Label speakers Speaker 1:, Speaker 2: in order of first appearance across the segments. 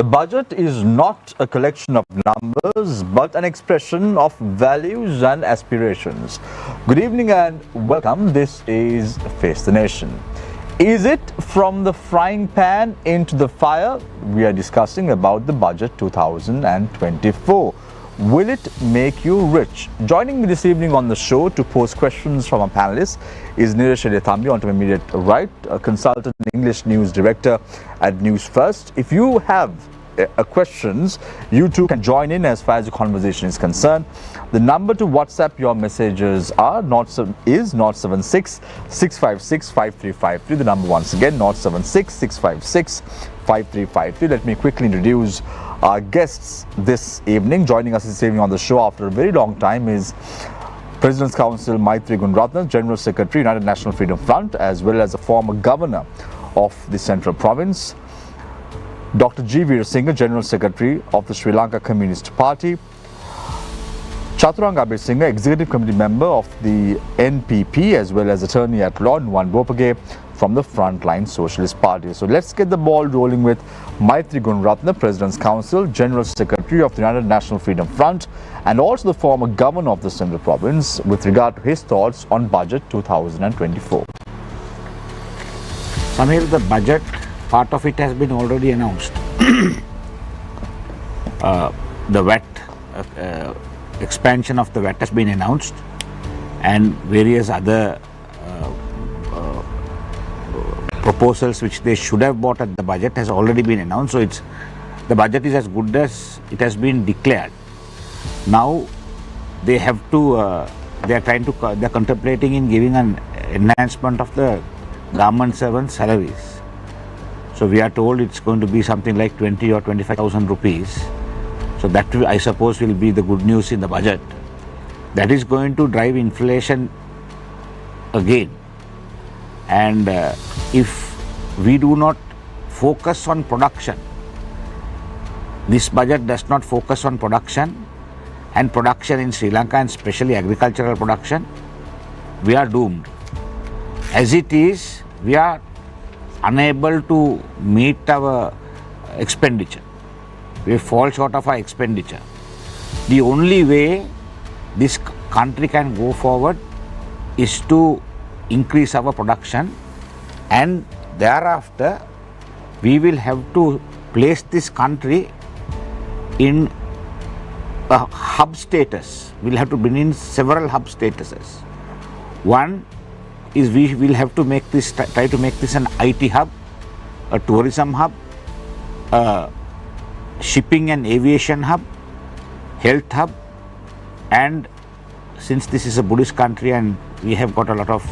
Speaker 1: The budget is not a collection of numbers, but an expression of values and aspirations. Good evening and welcome. This is Face the Nation. Is it from the frying pan into the fire? We are discussing about the budget 2024. Will it make you rich? Joining me this evening on the show to pose questions from our panelists is Niresh Thambi, on to my immediate right, a consultant English news director at Newsfirst. If you have questions, you too can join in as far as the conversation is concerned. The number to WhatsApp your messages is 076 656 5353. The number once again 076 656 5353. Let me quickly introduce our guests this evening. Joining us this evening on the show after a very long time is President's Council Maitri Gunratna, General Secretary, United National Freedom Front, as well as a former governor of the Central Province, Dr. G. Veerasinghe, General Secretary of the Sri Lanka Communist Party, Chaturang Abhirsinghe, Executive Committee member of the NPP, as well as Attorney at Law Nuwan Bopage from the Frontline Socialist Party. So let's get the ball rolling with Maitri Gunratna, President's Council, General Secretary of the United National Freedom Front, and also the former governor of the Central Province, with regard to his thoughts on Budget 2024.
Speaker 2: Samir, the budget, part of it has been already announced. The VAT, expansion of the VAT has been announced, and various other proposals which they should have bought at the budget has already been announced. So the budget is as good as it has been declared. Now they have to, they are contemplating in giving an enhancement of the government servant salaries. So we are told it's going to be something like 20 or 25,000 rupees. So that I suppose will be the good news in the budget. That is going to drive inflation again. And if we do not focus on production, this budget does not focus on production, and production in Sri Lanka, and especially agricultural production, we are doomed. As it is, we are unable to meet our expenditure. We fall short of our expenditure. The only way this country can go forward is to increase our production, and thereafter we will have to place this country in a hub status. We'll have to bring in several hub statuses. One is we will have to make this, try to make this an IT hub, a tourism hub, a shipping and aviation hub, health hub, and since this is a Buddhist country and we have got a lot of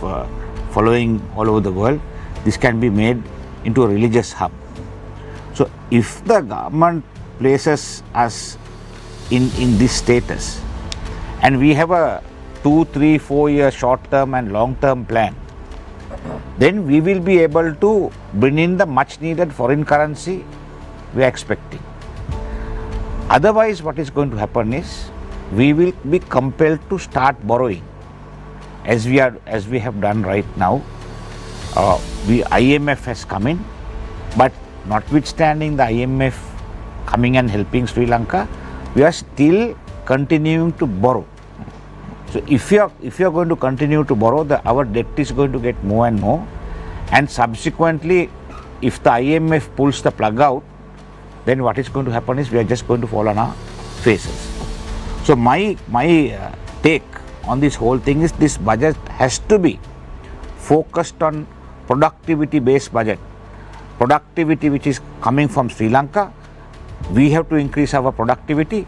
Speaker 2: following all over the world, this can be made into a religious hub. So if the government places us in this status, and we have a 2, 3, 4 year short-term and long-term plan, then we will be able to bring in the much needed foreign currency we are expecting. Otherwise, what is going to happen is we will be compelled to start borrowing, as we have done right now. IMF has come in, but notwithstanding the IMF coming and helping Sri Lanka, we are still continuing to borrow. So if you are going to continue to borrow, our debt is going to get more and more, and subsequently, if the IMF pulls the plug out, then what is going to happen is we are just going to fall on our faces. So my take on this whole thing is this budget has to be focused on productivity-based budget. Productivity which is coming from Sri Lanka, we have to increase our productivity,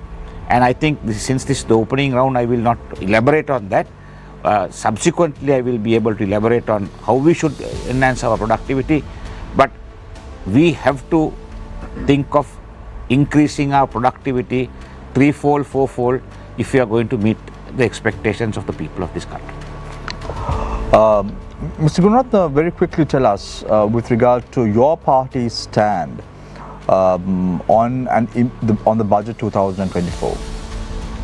Speaker 2: and I think since this is the opening round, I will not elaborate on that. Subsequently, I will be able to elaborate on how we should enhance our productivity, but we have to think of increasing our productivity 3-fold, 4-fold if we are going to meet the expectations of the people of this country.
Speaker 1: Mr. Gunratna, very quickly tell us with regard to your party's stand on the budget 2024.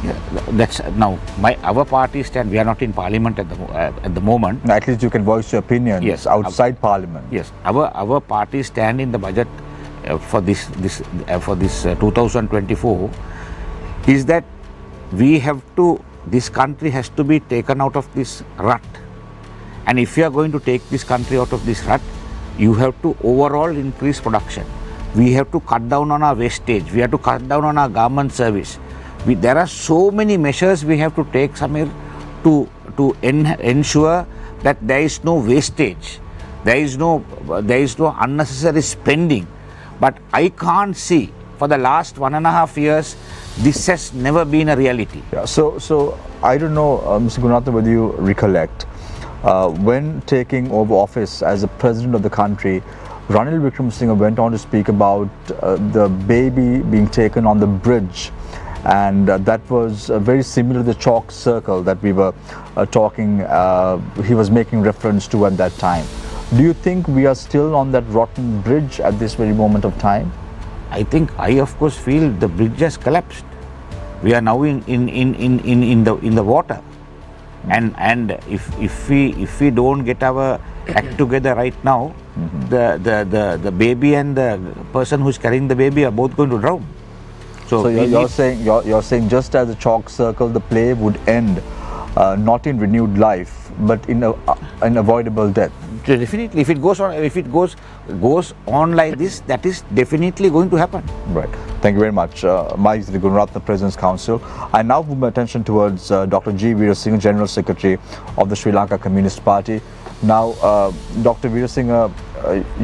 Speaker 2: Yeah, that's now our party stand. We are not in parliament at the moment.
Speaker 1: At least you can voice your opinions outside parliament.
Speaker 2: Yes, our party stand in the budget for this 2024 is that this country has to be taken out of this rut. And if you are going to take this country out of this rut, you have to overall increase production. We have to cut down on our wastage. We have to cut down on our government service. There are so many measures we have to take, Samir, to ensure that there is no wastage. There is no unnecessary spending. But I can't see, for the last 1.5 years, this has never been a reality.
Speaker 1: Yeah, so I don't know, Mr. Gunathan, whether you recollect, when taking over office as the president of the country, Ranil Wickremesinghe went on to speak about the baby being taken on the bridge, and that was very similar to the chalk circle that we were he was making reference to at that time. Do you think we are still on that rotten bridge at this very moment of time?
Speaker 2: I of course feel the bridge has collapsed. We are now in the water, and if we don't get our act together right now, the baby and the person who's carrying the baby are both going to drown.
Speaker 1: So you're saying just as a chalk circle, the play would end not in renewed life, but in an avoidable death.
Speaker 2: Definitely, if it goes on like this, that is definitely going to happen.
Speaker 1: Right. Thank you very much. My is the Gunaratna President's Council. I now move my attention towards Dr. G. Veerasinghe, General Secretary of the Sri Lanka Communist Party. Now, Dr. Veerasinghe,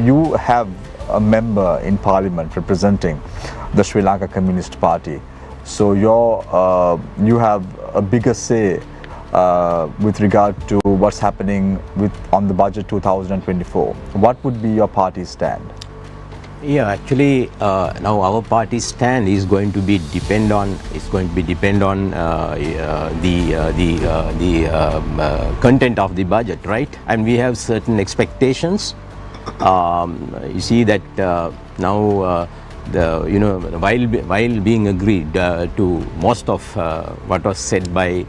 Speaker 1: you have a member in Parliament representing the Sri Lanka Communist Party. So you have a bigger say with regard to what's happening on the budget 2024. What would be your party's stand?
Speaker 3: Yeah, actually, now our party's stand is going to be depend on the content of the budget, right? And we have certain expectations. You see that now while being agreed to most of what was said by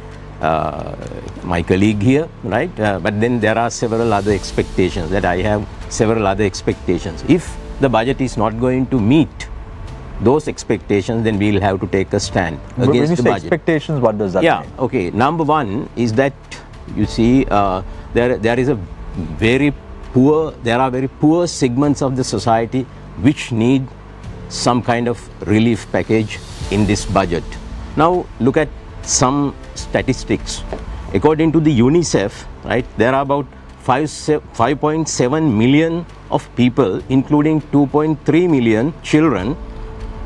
Speaker 3: my colleague here, right? But then there are several other expectations that I have. Several other expectations. If the budget is not going to meet those expectations, then we'll have to take a stand against the budget.
Speaker 1: When you say expectations, what does that mean?
Speaker 3: Yeah, okay. Number one is that you see there are very poor segments of the society which need some kind of relief package in this budget. Now look at some statistics. According to the UNICEF, right, there are about 5.7 million of people, including 2.3 million children,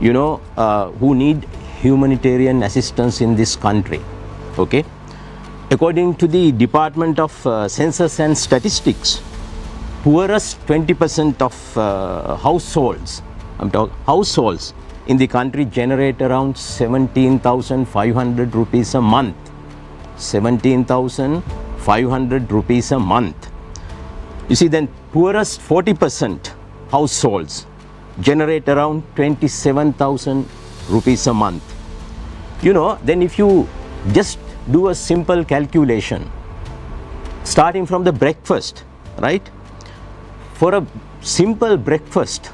Speaker 3: who need humanitarian assistance in this country. Okay. According to the Department of Census and Statistics, poorest 20% of households in the country generate around 17,500 rupees a month. 17,500 rupees a month. You see, then poorest 40% households generate around 27,000 rupees a month. Then if you just do a simple calculation, starting from the breakfast, right? For a simple breakfast,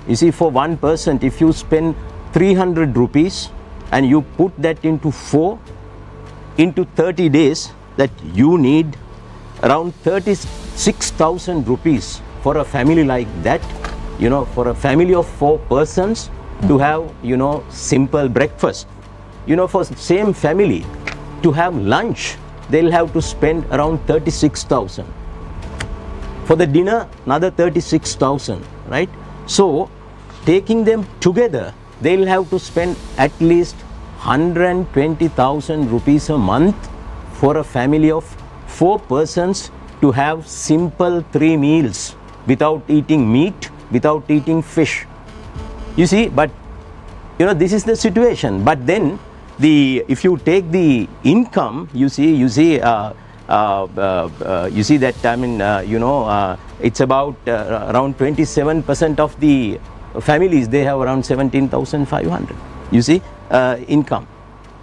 Speaker 3: you see, for one person, if you spend 300 rupees and you put that into 30 days, that you need around 36,000 rupees for a family like that, for a family of 4 persons to have, simple breakfast. For same family to have lunch, they'll have to spend around 36,000. For the dinner, another 36,000, right? So, taking them together, they'll have to spend at least 120,000 rupees a month for a family of 4 persons to have simple 3 meals without eating meat, without eating fish. You see, but this is the situation. But then if you take the income, you see that, it's about around 27% of the families, they have around 17,500, you see, income.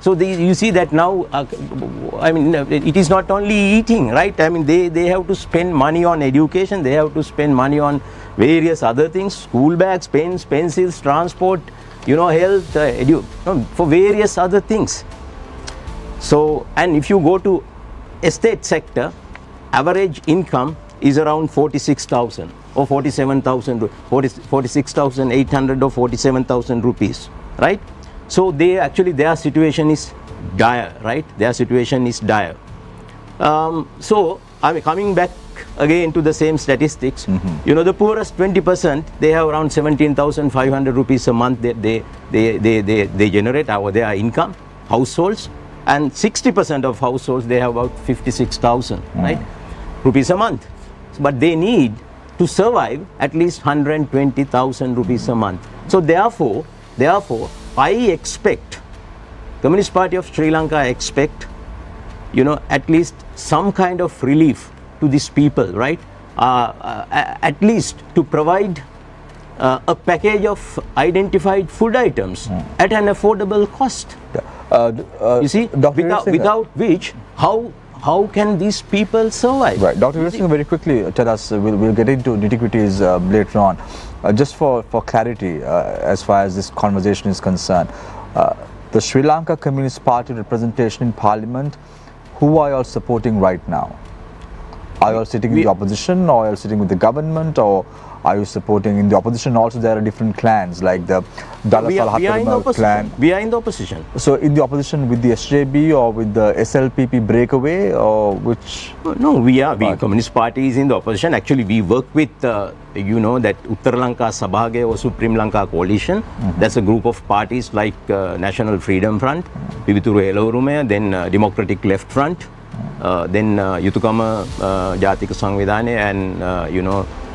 Speaker 3: So you see that now, I mean, it is not only eating, right? I mean, they have to spend money on education, they have to spend money on various other things, school bags, pens, pencils, transport, health, for various other things. So, and if you go to estate sector, average income is around 46,000 or 47,000, 46,800 or 47,000 rupees, right? So their situation is dire, right? Their situation is dire. So I mean, coming back again to the same statistics, the poorest 20%, they have around 17,500 rupees a month they generate their income, households, and 60% of households, they have about 56,000, right, rupees a month. But they need to survive at least 120,000 rupees a month. So therefore, I expect, Communist Party of Sri Lanka expect, at least some kind of relief to these people, right? At least to provide a package of identified food items at an affordable cost. You see, without which, how can these people survive?
Speaker 1: Right, Dr. Veerasinghe, very quickly tell us, we'll get into nitty-gritties later on. Just for clarity, as far as this conversation is concerned, the Sri Lanka Communist Party representation in Parliament, who are you all supporting right now? Are you all sitting in the opposition, or are you all sitting with the government, or are you supporting in the opposition? Also, there are different clans like the Dalasal clan.
Speaker 3: We are in the opposition.
Speaker 1: So, in the opposition with the SJB or with the SLPP breakaway, or which?
Speaker 3: No, we Communist Party is in the opposition. Actually, we work with, that Uttar Lanka Sabhage or Supreme Lanka Coalition. That's a group of parties like National Freedom Front, Pivituru Elorume, then Democratic Left Front, then Yuthukama Jatika Sangvidhane, and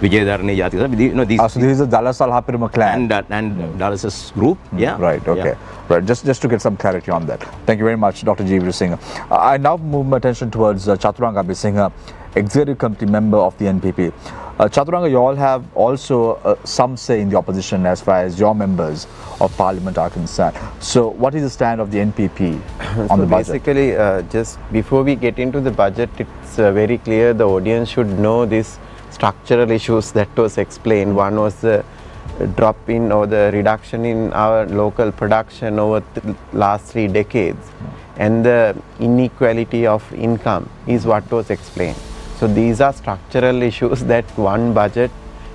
Speaker 3: Vijayadharani Jatika. These
Speaker 1: so this is the Dalasal clan
Speaker 3: and Dalas's group. Yeah.
Speaker 1: Right. Okay. Yeah. Right. Just to get some clarity on that. Thank you very much, Dr. G. Veerasinghe. I now move my attention towards Chaturanga Abhisinghe, Executive Committee member of the NPP. Chaturanga, you all have also some say in the opposition as far as your members of Parliament are concerned. So, what is the stand of the NPP on the budget?
Speaker 4: Basically, just before we get into the budget, it's very clear the audience should know these structural issues that was explained. One was the drop in or the reduction in our local production over the last 3 decades, and the inequality of income is what was explained. So these are structural issues that one budget,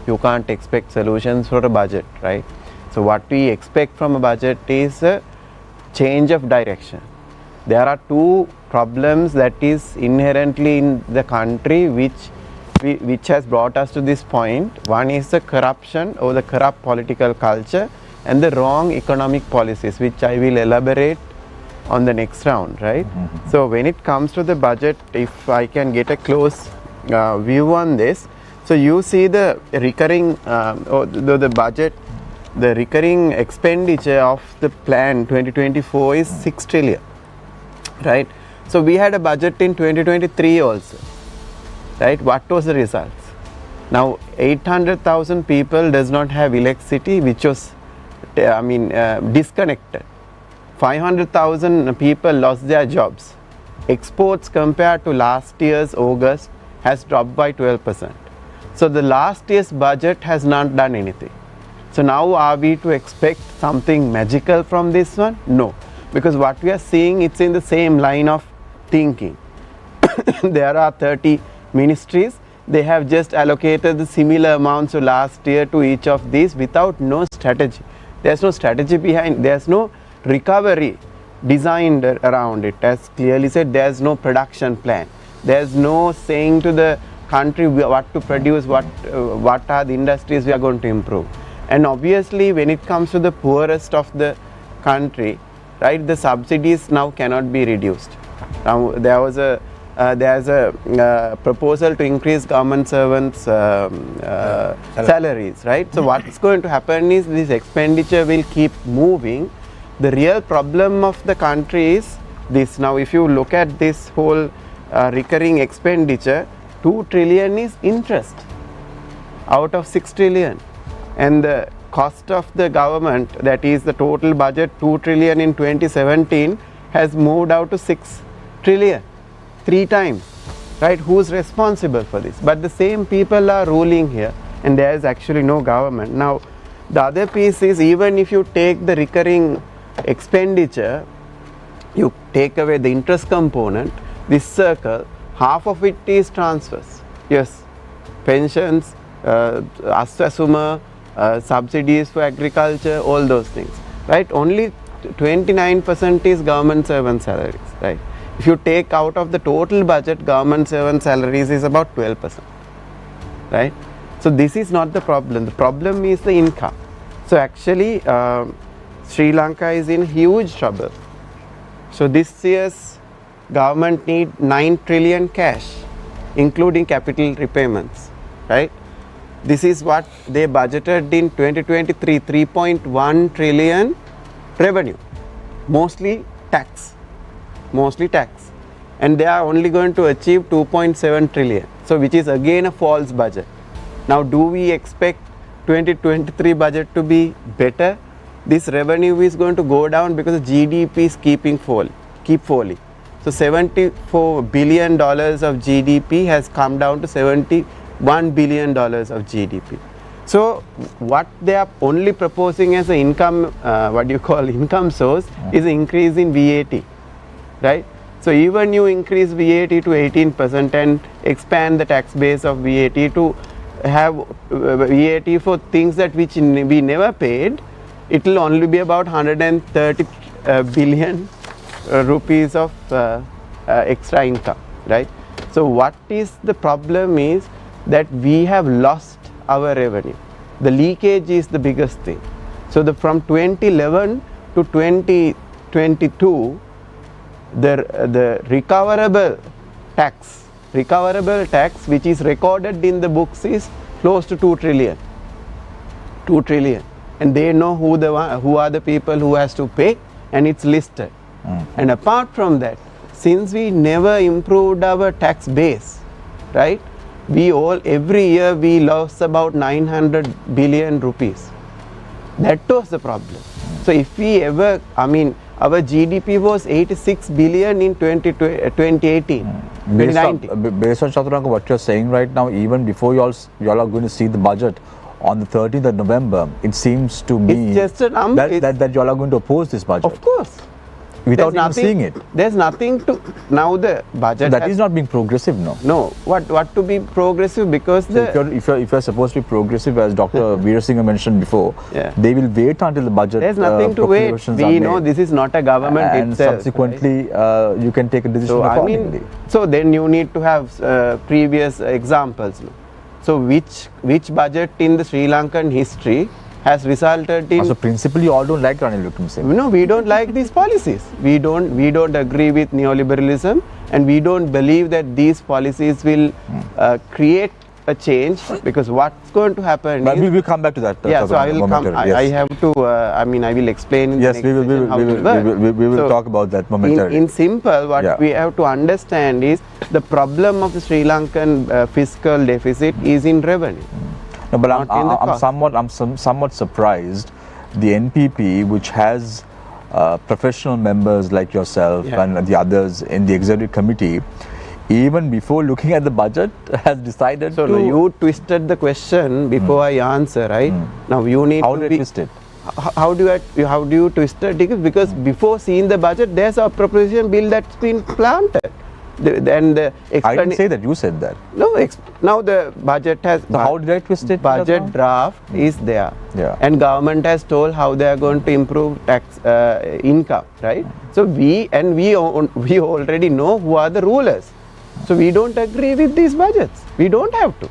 Speaker 4: you can't expect solutions for a budget, right? So what we expect from a budget is a change of direction. There are 2 problems that is inherently in the country which has brought us to this point. One is the corruption or the corrupt political culture, and the wrong economic policies, which I will elaborate on the next round, right? So when it comes to the budget, if I can get a close view on this, so you see the recurring the budget, the recurring expenditure of the plan 2024 is 6 trillion, right? So we had a budget in 2023 also, right? What was the results? Now 800,000 people does not have electricity, which was disconnected. 500,000 people lost their jobs. Exports compared to last year's August has dropped by 12%. So the last year's budget has not done anything. So now are we to expect something magical from this one? No, because what we are seeing, it's in the same line of thinking. There are 30 ministries. They have just allocated the similar amounts to last year to each of these without no strategy. There's no strategy behind, there's no recovery designed around it. As clearly said, there's no production plan. There's no saying to the country what to produce, what are the industries we are going to improve. And obviously when it comes to the poorest of the country, right, the subsidies now cannot be reduced. Now there's a proposal to increase government servants salaries, right? So what's going to happen is this expenditure will keep moving. The real problem of the country is this. Now if you look at this whole recurring expenditure, 2 trillion is interest out of 6 trillion, and the cost of the government, that is the total budget 2 trillion in 2017, has moved out to 6 trillion, 3 times, right? Who's responsible for this? But the same people are ruling here, and there is actually no government. Now, the other piece is, even if you take the recurring expenditure, you take away the interest component, this circle, half of it is transfers. Yes, pensions, aswasuma, subsidies for agriculture, all those things, right? Only 29% is government servant salaries, right? If you take out of the total budget, government servant salaries is about 12%, right? So this is not the problem. The problem is the income. So actually, Sri Lanka is in huge trouble. So this year's government need 9 trillion cash, including capital repayments, right? This is what they budgeted in 2023, 3.1 trillion revenue, mostly tax, and they are only going to achieve 2.7 trillion, so which is again a false budget. Now, do we expect 2023 budget to be better? This revenue is going to go down because GDP is keep falling. So $74 billion of GDP has come down to $71 billion of GDP. So what they are only proposing as an income, income source, is an increase in VAT, right? So even you increase VAT to 18% and expand the tax base of VAT to have VAT for things that which we never paid, it will only be about 130 billion rupees of extra income, right? So what is the problem is that we have lost our revenue. The leakage is the biggest thing. So from 2011 to 2022, the recoverable tax which is recorded in the books is close to 2 trillion, and they know who are the people who has to pay, and it's listed. And apart from that, since we never improved our tax base, right, every year we lost about 900 billion rupees. That was the problem. So if we ever, our GDP was 86 billion in 2018, 2019.
Speaker 1: Based on Chaturanga, what you're saying right now, even before you all are going to see the budget on the 13th of November, it seems to me
Speaker 4: it's just a number
Speaker 1: that you all are going to oppose this budget.
Speaker 4: Of course.
Speaker 1: Without even seeing it.
Speaker 4: There's nothing to, now the budget.
Speaker 1: So that is not being progressive, no?
Speaker 4: No. What to be progressive? Because
Speaker 1: if you're supposed to be progressive, as Dr. Veerasinghe mentioned before, they will wait until the budget.
Speaker 4: There's nothing to wait. We know this is not a government
Speaker 1: and
Speaker 4: itself.
Speaker 1: Subsequently, right? You can take a decision accordingly.
Speaker 4: So then you need to have previous examples. So which budget in the Sri Lankan history has resulted in...
Speaker 1: So principally you all don't like Ranil Wickremesinghe?
Speaker 4: No, we don't like these policies. We don't agree with neoliberalism, and we don't believe that these policies will create a change, because what's going to happen
Speaker 1: but
Speaker 4: is...
Speaker 1: we will come back to that.
Speaker 4: So I will come. I have to, I will explain in
Speaker 1: yes,
Speaker 4: the next session how it works.
Speaker 1: We will talk about that momentarily.
Speaker 4: In simple, what we have to understand is the problem of the Sri Lankan fiscal deficit is in revenue.
Speaker 1: No, but I'm somewhat surprised. The NPP, which has professional members like yourself and the others in the executive committee, even before looking at the budget, has decided to...
Speaker 4: So you twisted the question before I answer, right? Now you need
Speaker 1: how
Speaker 4: to
Speaker 1: do
Speaker 4: be...
Speaker 1: I twist it?
Speaker 4: How do you twist it? Because before seeing the budget, there's a appropriation bill that's been planted.
Speaker 1: I didn't say that, you said that.
Speaker 4: No, now the budget has...
Speaker 1: So how did I twist it?
Speaker 4: Budget draft is there. And government has told how they are going to improve tax income, right? So we already know who are the rulers. So we don't agree with these budgets. We don't have to.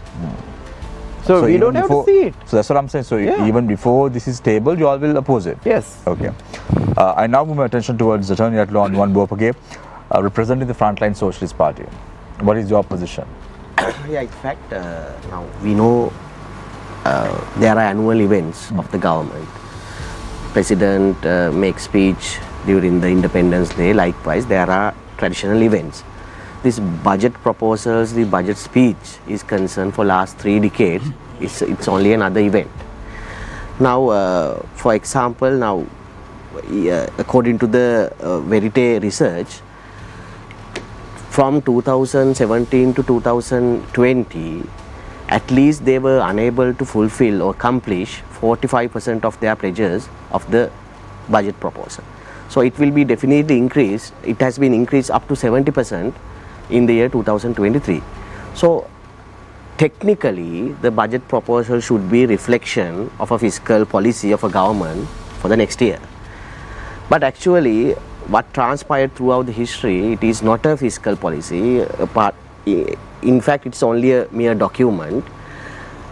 Speaker 4: So we don't have to see it.
Speaker 1: So that's what I'm saying. So even before this is tabled, you all will oppose it?
Speaker 4: Yes.
Speaker 1: Okay. I now move my attention towards Attorney at Law Nuwan Bopake, representing the Frontline Socialist Party. What is your position?
Speaker 5: In fact, now we know there are annual events of the government. President makes speech during the Independence Day. Likewise, there are traditional events. This budget proposals, the budget speech is concerned for last 3 decades. It's only another event. Now, for example, now according to the Verite research, from 2017 to 2020, at least they were unable to fulfill or accomplish 45% of their pledges of the budget proposal. So it will be definitely increased. It has been increased up to 70% in the year 2023. So technically, the budget proposal should be reflection of a fiscal policy of a government for the next year. But actually, what transpired throughout the history, it is not a fiscal policy. In fact, it's only a mere document.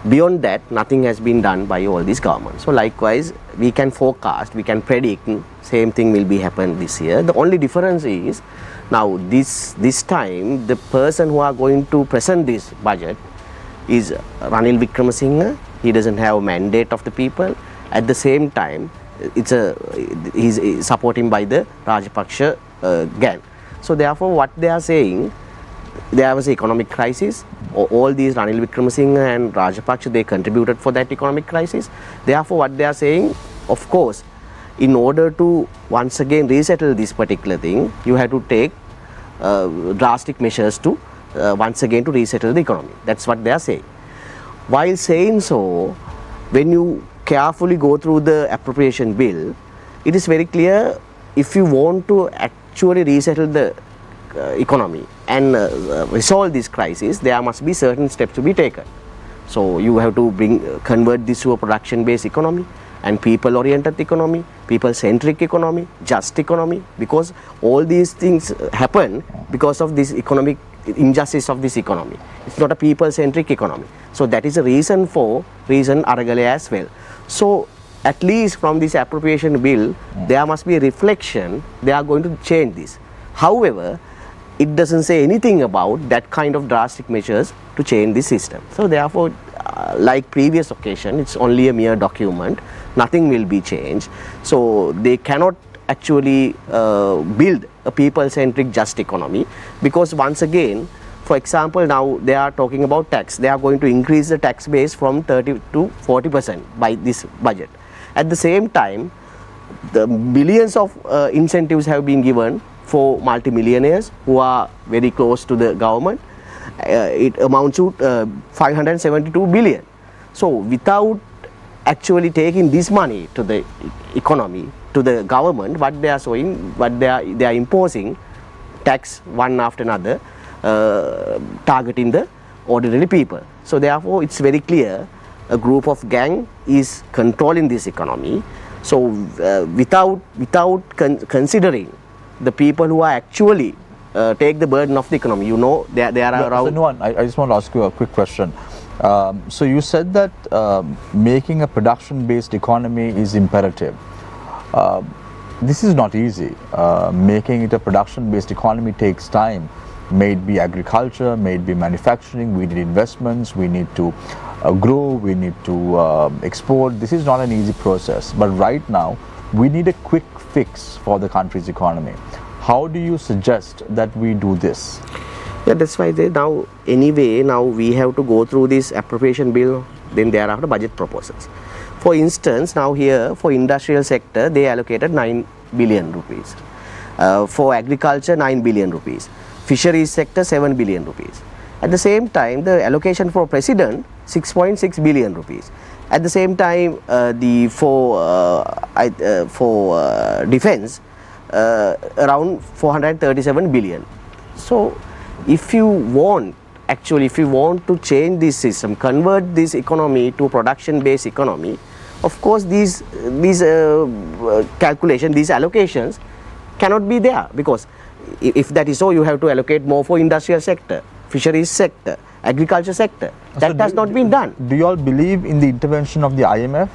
Speaker 5: Beyond that, nothing has been done by all these governments. So likewise, we can forecast, we can predict, same thing will be happen this year. The only difference is, now this time, the person who are going to present this budget is Ranil Wickremesinghe. He doesn't have a mandate of the people. At the same time, he's supporting by the Rajapaksa gang. So therefore, what they are saying, there was an economic crisis. All these Ranil Wickremesinghe and Rajapaksa, they contributed for that economic crisis. Therefore, what they are saying, of course, in order to once again resettle this particular thing, you have to take drastic measures to once again to resettle the economy. That's what they are saying. While saying so, when you carefully go through the appropriation bill, it is very clear, if you want to actually resettle the economy and resolve this crisis, there must be certain steps to be taken. So you have to convert this to a production-based economy and people-oriented economy, people-centric economy, just economy, because all these things happen because of this economic injustice of this economy. It's not a people-centric economy. So that is a reason Aragale as well. So at least from this appropriation bill, there must be a reflection, they are going to change this. However, it doesn't say anything about that kind of drastic measures to change the system. So therefore, like previous occasion, it's only a mere document, nothing will be changed. So they cannot actually build a people-centric just economy, because once again, for example, now they are talking about tax. They are going to increase the tax base from 30 to 40% by this budget. At the same time, the billions of incentives have been given for multimillionaires who are very close to the government. It amounts to 572 billion. So without actually taking this money to the economy, to the government, what they are showing, what they are imposing tax one after another, targeting the ordinary people. So therefore, it's very clear a group of gang is controlling this economy. So without considering the people who are actually take the burden of the economy, you know, there are around.
Speaker 1: So Nuwan, I just want to ask you a quick question. So you said that making a production-based economy is imperative. This is not easy. Making it a production-based economy takes time. May it be agriculture, may it be manufacturing, we need investments, we need to grow, we need to export. This is not an easy process. But right now, we need a quick fix for the country's economy. How do you suggest that we do this?
Speaker 5: Yeah, that's why now we have to go through this appropriation bill, then thereafter budget proposals. For instance, now here for industrial sector, they allocated 9 billion rupees. For agriculture, 9 billion rupees. Fisheries sector, 7 billion rupees. At the same time, the allocation for president, 6.6 billion rupees. At the same time, for defense, around 437 billion. So if you want to change this system, convert this economy to production-based economy, of course these calculations, these allocations cannot be there, because if that is so, you have to allocate more for industrial sector, fisheries sector, agriculture sector. That has not been done.
Speaker 1: Do you all believe in the intervention of the IMF?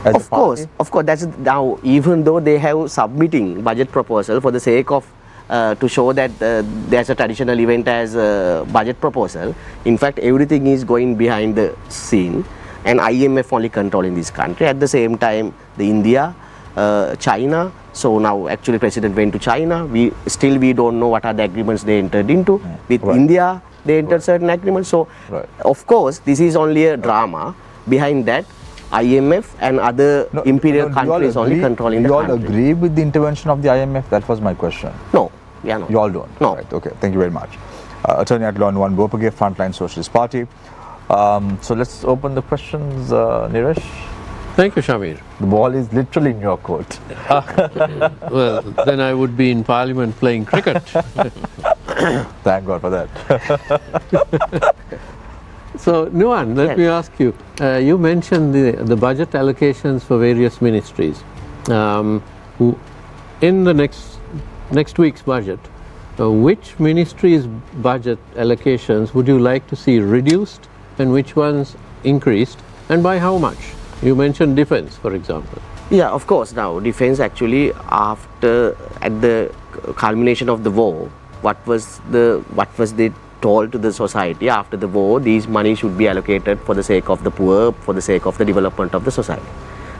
Speaker 5: Of course. That's now, even though they have submitting budget proposal for the sake of to show that there's a traditional event as a budget proposal. In fact, everything is going behind the scene, and IMF only controlling this country. At the same time, the India, China. So now actually President went to China. We don't know what are the agreements they entered into. With India, they entered certain agreements. So of course, this is only a drama. Behind that, IMF and other imperial countries only controlling the country.
Speaker 1: You all agree with the intervention of the IMF? That was my question.
Speaker 5: No, we are not.
Speaker 1: You all don't?
Speaker 5: No.
Speaker 1: Right, okay, thank you very much. Attorney at Law Nuwan Bopage, Frontline Socialist Party. So let's open the questions, Neeraj.
Speaker 6: Thank you, Shamir.
Speaker 1: The ball is literally in your court.
Speaker 6: Well, then I would be in Parliament playing cricket.
Speaker 1: Thank God for that.
Speaker 6: So, Nuwan, let me ask you. You mentioned the budget allocations for various ministries. In the next week's budget, which ministries' budget allocations would you like to see reduced and which ones increased, and by how much? You mentioned defense, for example.
Speaker 5: Yeah, of course. Now, defense actually, at the culmination of the war, what was they told to the society after the war? These money should be allocated for the sake of the poor, for the sake of the development of the society.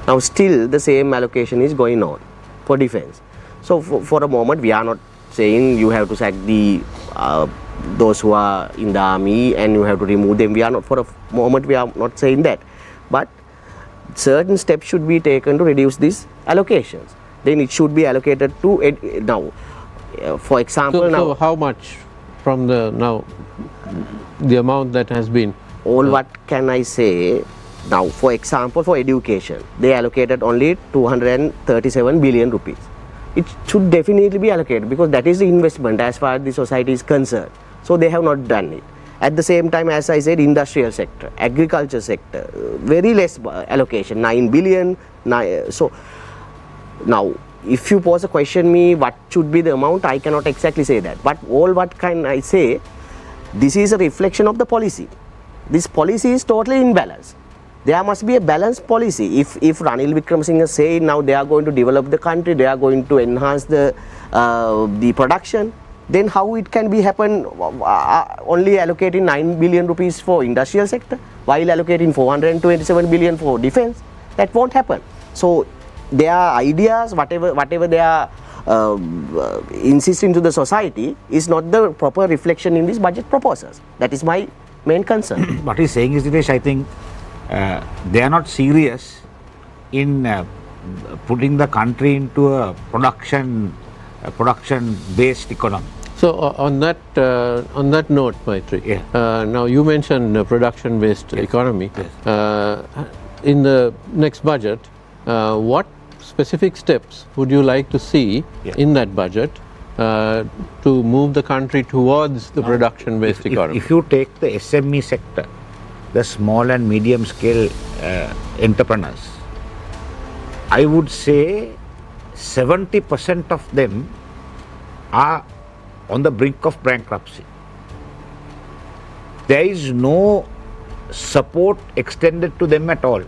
Speaker 5: Now, still the same allocation is going on for defense. So, for a moment, we are not saying you have to sack those who are in the army and you have to remove them. We are not, for a moment, we are not saying that. But certain steps should be taken to reduce these allocations. Then it should be allocated to now. For example,
Speaker 6: so how much from the amount that has been?
Speaker 5: What can I say? Now, for example, for education, they allocated only 237 billion rupees. It should definitely be allocated because that is the investment as far as the society is concerned. So they have not done it. At the same time, as I said, industrial sector, agriculture sector, very less allocation, 9 billion. So now, if you pose a question me, what should be the amount, I cannot exactly say that. But what can I say? This is a reflection of the policy. This policy is totally in balance. There must be a balanced policy. If Ranil Wickremesinghe say now they are going to develop the country, they are going to enhance the production, then how it can be happen only allocating 9 billion rupees for industrial sector while allocating 427 billion for defense? That won't happen. So their ideas, whatever they are insisting to the society, is not the proper reflection in these budget proposals. That is my main concern.
Speaker 2: What he's saying is, Dinesh, I think they are not serious in putting the country into a production-based economy.
Speaker 6: So on that note, Maitri, now you mentioned production-based economy.
Speaker 2: Yes.
Speaker 6: In the next budget, what specific steps would you like to see in that budget to move the country towards the production-based economy?
Speaker 2: If you take the SME sector, the small and medium scale entrepreneurs, I would say 70% of them are on the brink of bankruptcy. There is no support extended to them at all.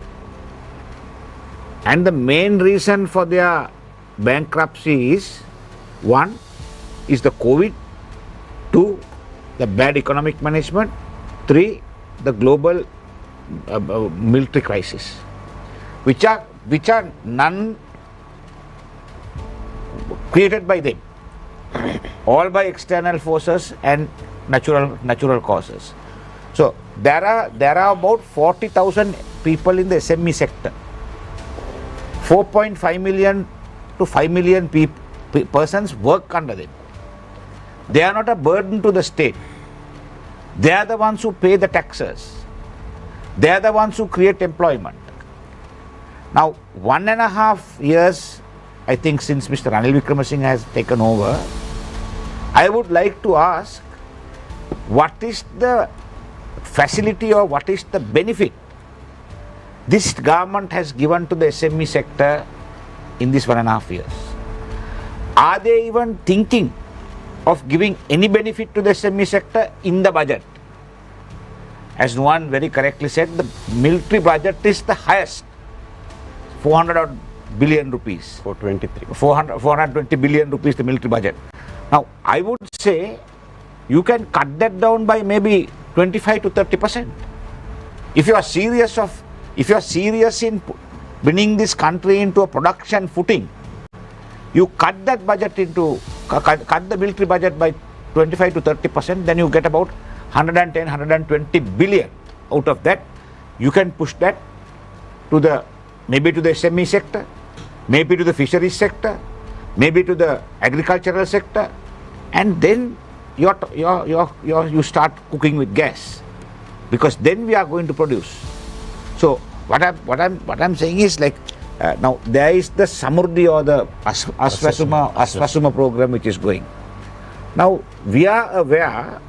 Speaker 2: And the main reason for their bankruptcy is, one, is the COVID, two, the bad economic management, three, the global military crisis, which are none created by them, all by external forces and natural causes. So there are about 40,000 people in the SME sector. 4.5 million to 5 million persons work under them. They are not a burden to the state. They are the ones who pay the taxes. They are the ones who create employment. Now, 1.5 years, I think, since Mr. Ranil Wickremesinghe has taken over, I would like to ask, what is the facility or what is the benefit this government has given to the SME sector in this 1.5 years? Are they even thinking of giving any benefit to the SME sector in the budget? As Nuwan very correctly said, the military budget is the highest, 400 billion rupees. 420 billion rupees the military budget. Now, I would say you can cut that down by maybe 25 to 30%. If you are serious in bringing this country into a production footing, you cut that budget into, cut the military budget by 25 to 30%, then you get about 110, 120 billion. Out of that, you can push that to the maybe to the SME sector, maybe to the fisheries sector, maybe to the agricultural sector, and then you start cooking with gas, because then we are going to produce. So what I'm saying is, like, now there is the Samurdhi or the Aswasuma program which is going. Now we are aware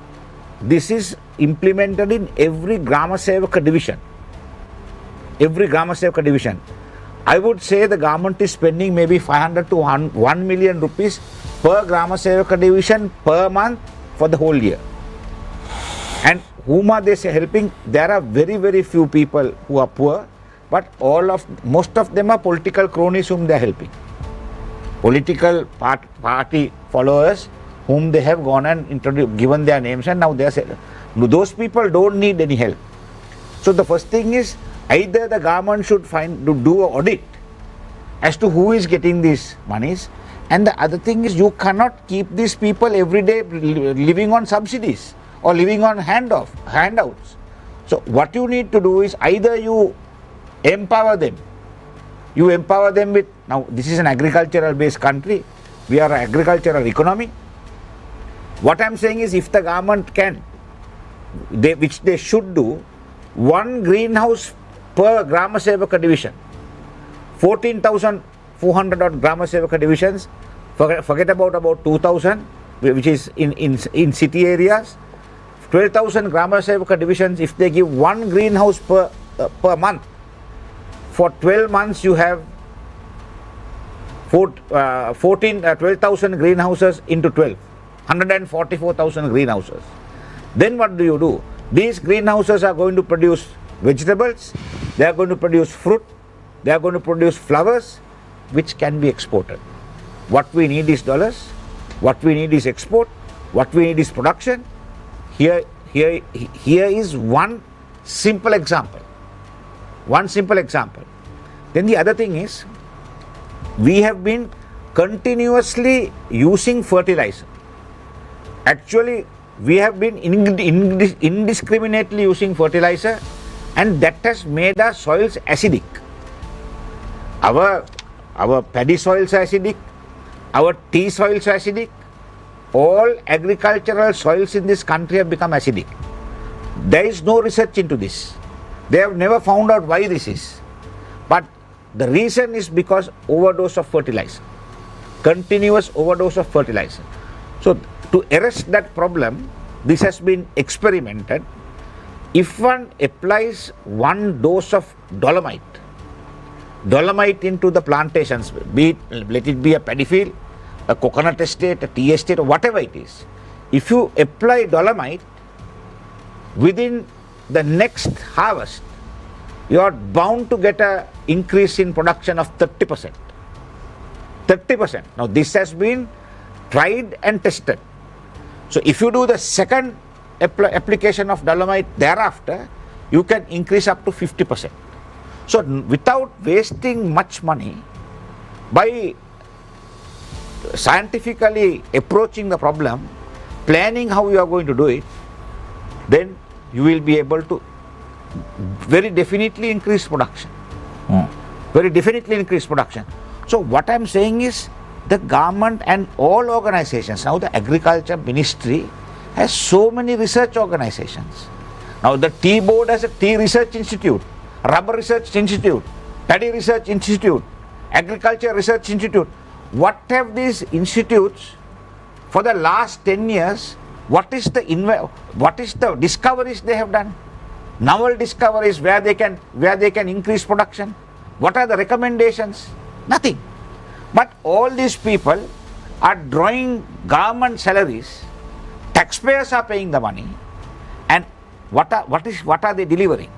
Speaker 2: this is implemented in every Grama Sevaka division. Every Grama Sevaka division. I would say the government is spending maybe 500 to 1 million rupees per Grama Sevaka division per month for the whole year. And whom are they helping? There are very few people who are poor, but most of them are political cronies whom they are helping. Political party followers whom they have gone and given their names, and now they are saying, those people don't need any help. So the first thing is, either the government should do an audit as to who is getting these monies, and the other thing is, you cannot keep these people every day living on subsidies or living on handouts. So what you need to do is, either you empower them with, now this is an agricultural based country, we are an agricultural economy. What I'm saying is, if the government can, which they should do, one greenhouse per Grama Sevaka division, 14,400 odd Grama Sevaka divisions, forget about 2,000 which is in city areas, 12,000 Grama Sevaka divisions. If they give one greenhouse per month, for 12 months you have 12,000 greenhouses into 12, 144,000 greenhouses. Then what do? These greenhouses are going to produce vegetables, they are going to produce fruit, they are going to produce flowers, which can be exported. What we need is dollars, what we need is export, what we need is production. Here is one simple example. Then the other thing is, we have been continuously using fertilizer. Actually, we have been indiscriminately using fertilizer, and that has made our soils acidic. Our paddy soils are acidic, our tea soils are acidic, all agricultural soils in this country have become acidic. There is no research into this. They have never found out why this is. But the reason is because overdose of fertilizer, continuous overdose of fertilizer. So to arrest that problem, this has been experimented. If one applies one dose of dolomite into the plantations, let it be a paddy field, a coconut estate, a tea estate, or whatever it is, if you apply dolomite, within the next harvest, you are bound to get an increase in production of 30%. 30%. Now this has been tried and tested. So if you do the second application of dolomite thereafter, you can increase up to 50%. So without wasting much money, by scientifically approaching the problem, planning how you are going to do it, then you will be able to very definitely increase production. Very definitely increase production. So what I am saying is, the government and all organizations, now the agriculture ministry has so many research organizations. Now the tea board has a tea research institute, rubber research institute, paddy research institute, agriculture research institute. What have these institutes for the last 10 years, what is the discoveries they have done? Novel discoveries where they can increase production. What are the recommendations? Nothing. But all these people are drawing government salaries, taxpayers are paying the money, and what are they delivering?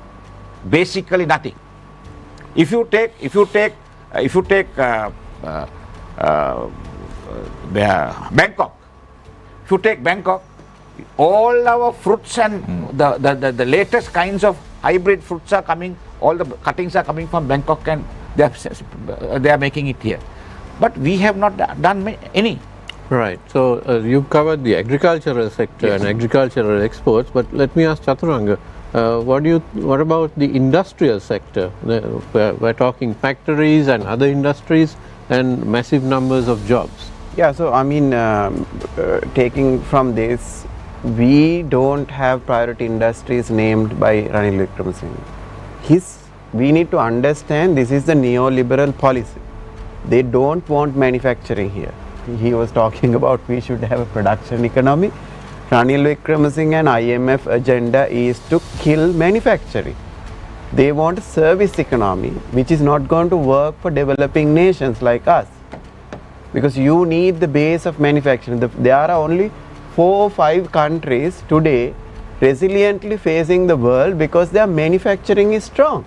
Speaker 2: Basically nothing. If you take Bangkok, all our fruits and the latest kinds of hybrid fruits are coming, all the cuttings are coming from Bangkok, and they are making it here. But we have not done any.
Speaker 6: Right. So you've covered the agricultural sector and agricultural exports, but let me ask Chaturanga, What about the industrial sector? We're talking factories and other industries and massive numbers of jobs.
Speaker 4: Yeah, so I mean, taking from this, we don't have priority industries named by Ranil Wickremesinghe. We need to understand this is the neoliberal policy. They don't want manufacturing here. He was talking about we should have a production economy. Ranil Wickremesinghe and IMF agenda is to kill manufacturing. They want a service economy which is not going to work for developing nations like us. Because you need the base of manufacturing. There are only 4 or 5 countries today resiliently facing the world because their manufacturing is strong.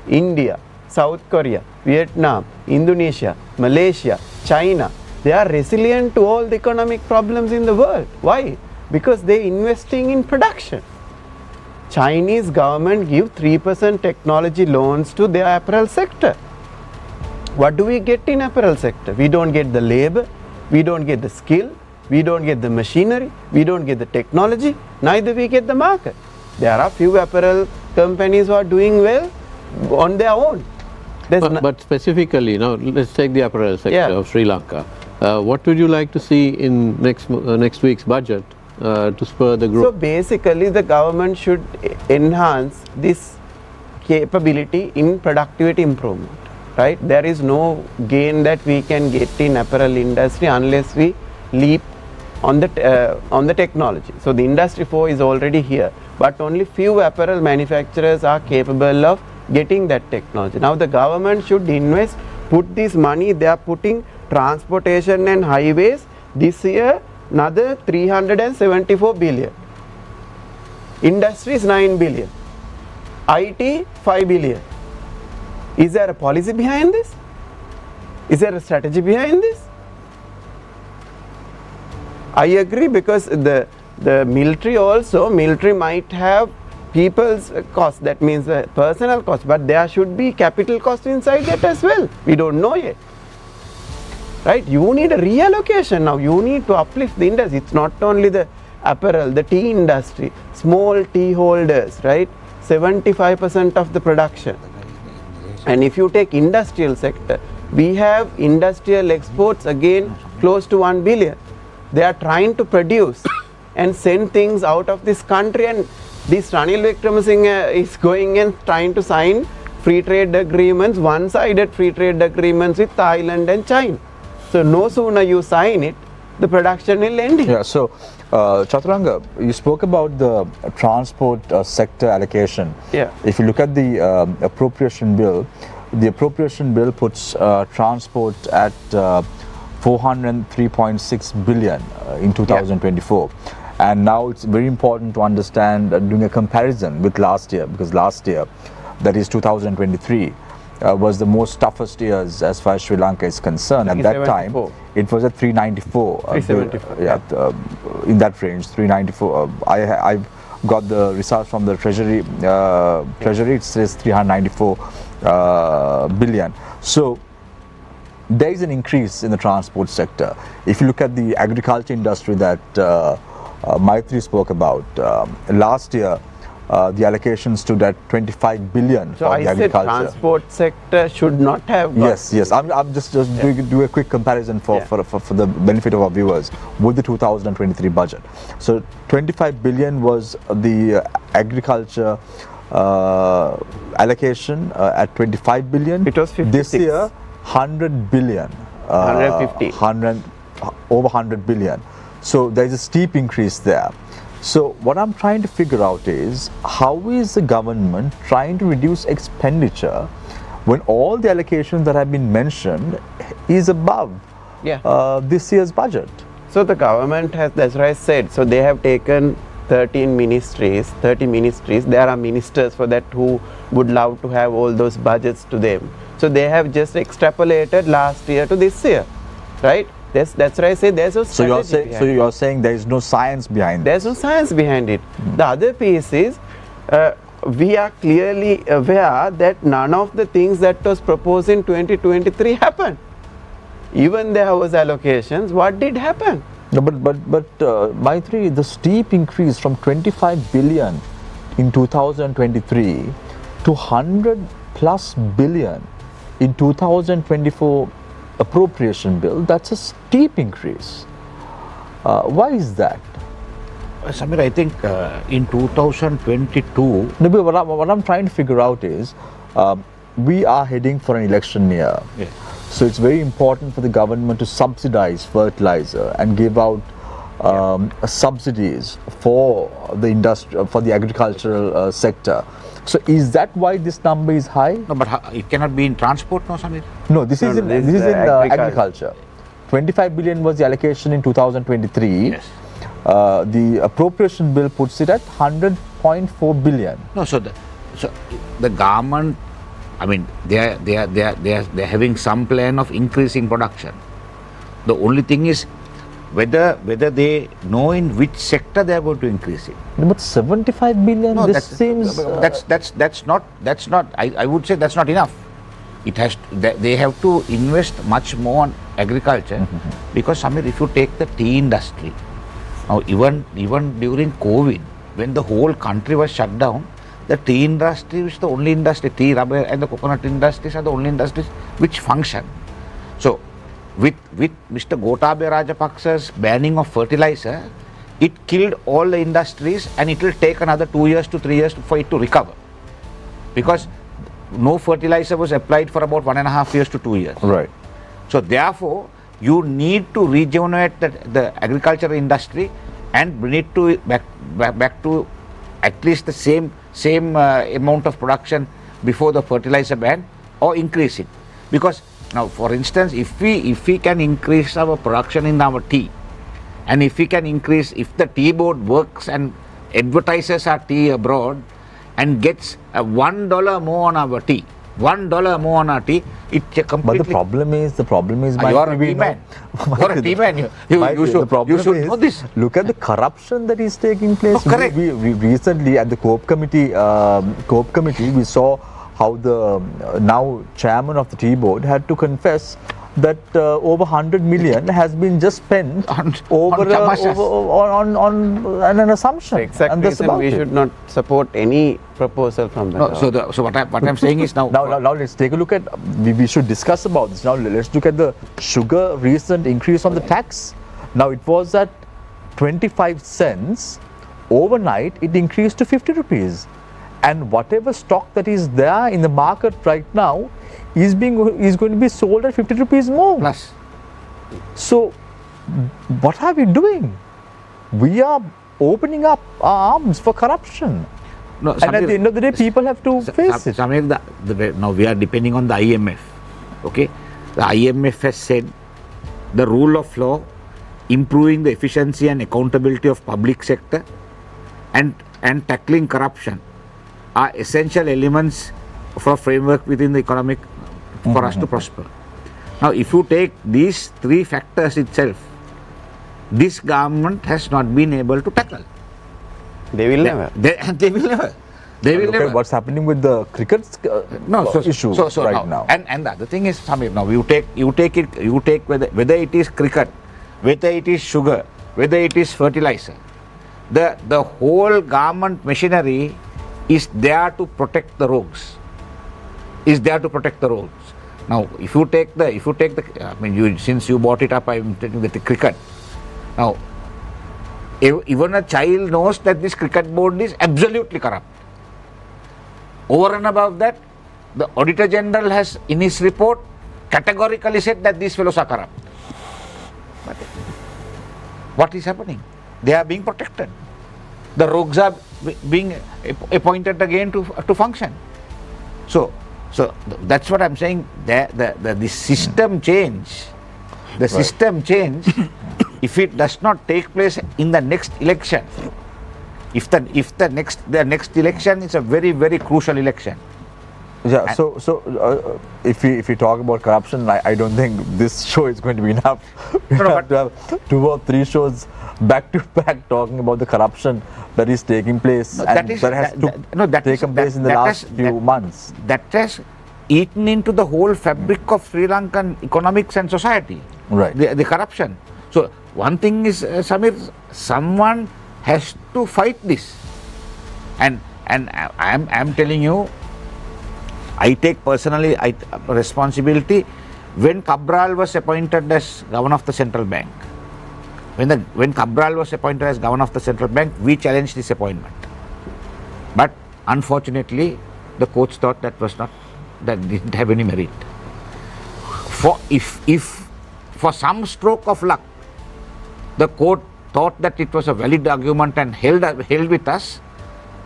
Speaker 4: India, South Korea, Vietnam, Indonesia, Malaysia, China, they are resilient to all the economic problems in the world. Why? Because they are investing in production. Chinese government give 3% technology loans to their apparel sector. What do we get in apparel sector? We don't get the labor, we don't get the skill, we don't get the machinery, we don't get the technology, neither we get the market. There are few apparel companies who are doing well on their own.
Speaker 6: But specifically, now let's take the apparel sector of Sri Lanka. What would you like to see in next week's budget to spur the growth?
Speaker 4: So basically the government should enhance this capability in productivity improvement, right? There is no gain that we can get in apparel industry unless we leap on the technology. So the industry 4 is already here, but only few apparel manufacturers are capable of getting that technology. Now the government should invest, put this money, they are putting transportation and highways this year another 374 billion. Industries 9 billion. IT 5 billion. Is there a policy behind this? Is there a strategy behind this? I agree, because the military might have people's cost, that means personal cost, but there should be capital cost inside that as well. We don't know yet. Right? You need a reallocation now. You need to uplift the industry. It's not only the apparel, the tea industry, small tea holders, right? 75% of the production. And if you take industrial sector, we have industrial exports again close to 1 billion. They are trying to produce and send things out of this country, and this Ranil Wickremesinghe is going and trying to sign free trade agreements, one-sided free trade agreements with Thailand and China. So no sooner you sign it, the production will end.
Speaker 1: Yeah, so Chaturanga, you spoke about the transport sector allocation.
Speaker 4: Yeah.
Speaker 1: If you look at the appropriation bill puts transport at 403.6 billion in 2024. And now it's very important to understand, doing a comparison with last year, because last year, that is 2023, was the most toughest years as far as Sri Lanka is concerned. At that time, it was at 394.
Speaker 4: 374.
Speaker 1: In that range, 394. I've got the results from the Treasury. It says 394 billion. So there is an increase in the transport sector. If you look at the agriculture industry that Maitri spoke about, last year, the allocation stood at 25 billion
Speaker 4: so
Speaker 1: for
Speaker 4: I
Speaker 1: the agriculture.
Speaker 4: said transport sector should not have got.
Speaker 1: Yes. I'm just do a quick comparison for the benefit of our viewers with the 2023 budget. So 25 billion was the agriculture allocation at 25 billion.
Speaker 4: It was 56.
Speaker 1: This year, 100 billion.
Speaker 4: 150.
Speaker 1: Over 100 billion. So there is a steep increase there. So what I'm trying to figure out is, how is the government trying to reduce expenditure when all the allocations that have been mentioned is above this year's budget?
Speaker 4: So the government has, that's what I said, so they have taken 30 ministries. There are ministers for that who would love to have all those budgets to them. So they have just extrapolated last year to this year, right? That's why I say there's no strategy.
Speaker 1: So you're saying there is no science behind it?
Speaker 4: There's no science behind it. The other piece is, we are clearly aware that none of the things that was proposed in 2023 happened. Even there was allocations, what did happen?
Speaker 1: No, but Maitri, the steep increase from 25 billion in 2023 to 100 plus billion in 2024 appropriation bill. That's a steep increase. Why is that?
Speaker 2: Samir, I think in 2022,
Speaker 1: No, but what I'm trying to figure out is, we are heading for an election year.
Speaker 2: Yes.
Speaker 1: So it's very important for the government to subsidize fertilizer and give out subsidies for the industry, for the agricultural sector. So is that why this number is high?
Speaker 2: no, but it cannot be in transport, no, Samir?
Speaker 1: No, this is in
Speaker 4: this
Speaker 1: this is
Speaker 4: is
Speaker 1: in
Speaker 4: agriculture.
Speaker 1: agriculture. 25 billion was the allocation in 2023.
Speaker 2: Yes.
Speaker 1: The appropriation bill puts it at 100.4 billion.
Speaker 2: No, so the government, I mean, they're having some plan of increasing production. The only thing is whether they know in which sector they are going to increase it.
Speaker 1: But 75 billion,
Speaker 2: No,
Speaker 1: this seems...
Speaker 2: that's not. I would say that's not enough. It has. They have to invest much more on agriculture because Samir, if you take the tea industry, now even during COVID, when the whole country was shut down, the tea industry is the only industry. Tea, rubber, and the coconut industries are the only industries which function. So, with Mr. Gotabaya Rajapaksa's banning of fertilizer, it killed all the industries, and it will take another 2 years to 3 years for it to recover, because no fertilizer was applied for about 1.5 years to 2 years.
Speaker 1: Right.
Speaker 2: So therefore, you need to rejuvenate the agricultural industry and bring it to back to at least the same amount of production before the fertilizer ban, or increase it. Because now, for instance, if we can increase our production in our tea, and if we can increase, if the tea board works and advertises our tea abroad and gets $1 more on our tea, $1 more on our tea, it completely...
Speaker 1: But the problem is,
Speaker 2: you are a tea man. You are a tea man. You should know this.
Speaker 1: Look at the corruption that is taking place.
Speaker 2: Oh, correct.
Speaker 1: We recently at the co-op committee, we saw how the now chairman of the tea board had to confess that over 100 million has been just spent on an assumption.
Speaker 4: Exact
Speaker 1: and that's
Speaker 4: reason
Speaker 1: about
Speaker 4: we
Speaker 1: it.
Speaker 4: should not support any proposal from the
Speaker 2: No,
Speaker 4: government.
Speaker 2: so what I'm saying is now.
Speaker 1: Now let's take a look at, we should discuss about this. Now let's look at the sugar recent increase on the tax. Now it was at 25 cents. Overnight it increased to 50 rupees. And whatever stock that is there in the market right now is going to be sold at 50 rupees more.
Speaker 2: Plus.
Speaker 1: So what are we doing? We are opening up our arms for corruption.
Speaker 2: No,
Speaker 1: And at the end of the day, people have to face it.
Speaker 2: Samir, now we are depending on the IMF. Okay, the IMF has said the rule of law, improving the efficiency and accountability of public sector, and tackling corruption are essential elements for a framework within the economic for us to prosper. Now, if you take these three factors itself, this government has not been able to tackle.
Speaker 4: They will never.
Speaker 2: They will never. They will
Speaker 1: Look
Speaker 2: never.
Speaker 1: at what's happening with the cricket issue right now.
Speaker 2: And the other thing is, Samir, now you take whether it is cricket, whether it is sugar, whether it is fertilizer, the whole government machinery is there to protect the rogues. Now, if you take the, I mean, since you brought it up, I'm taking the cricket. Now, even a child knows that this cricket board is absolutely corrupt. Over and above that, the Auditor General has, in his report, categorically said that these fellows are corrupt. But what is happening? They are being protected. The rogues are being appointed again to function. So that's what I'm saying. The system change, if it does not take place in the next election, if the next election is a very, very crucial election.
Speaker 1: Yeah, so if we talk about corruption, I don't think this show is going to be enough. We have to have 2 or 3 shows back to back talking about the corruption that is taking place that has taken place in the last few months.
Speaker 2: That has eaten into the whole fabric of Sri Lankan economics and society.
Speaker 1: Right.
Speaker 2: The corruption. So one thing is, Samir, someone has to fight this, and And I'm telling you, I take personally responsibility. When Cabral was appointed as governor of the central bank, when Cabral was appointed as governor of the central bank, we challenged this appointment. But unfortunately, the courts thought that didn't have any merit. If for some stroke of luck, the court thought that it was a valid argument and held with us,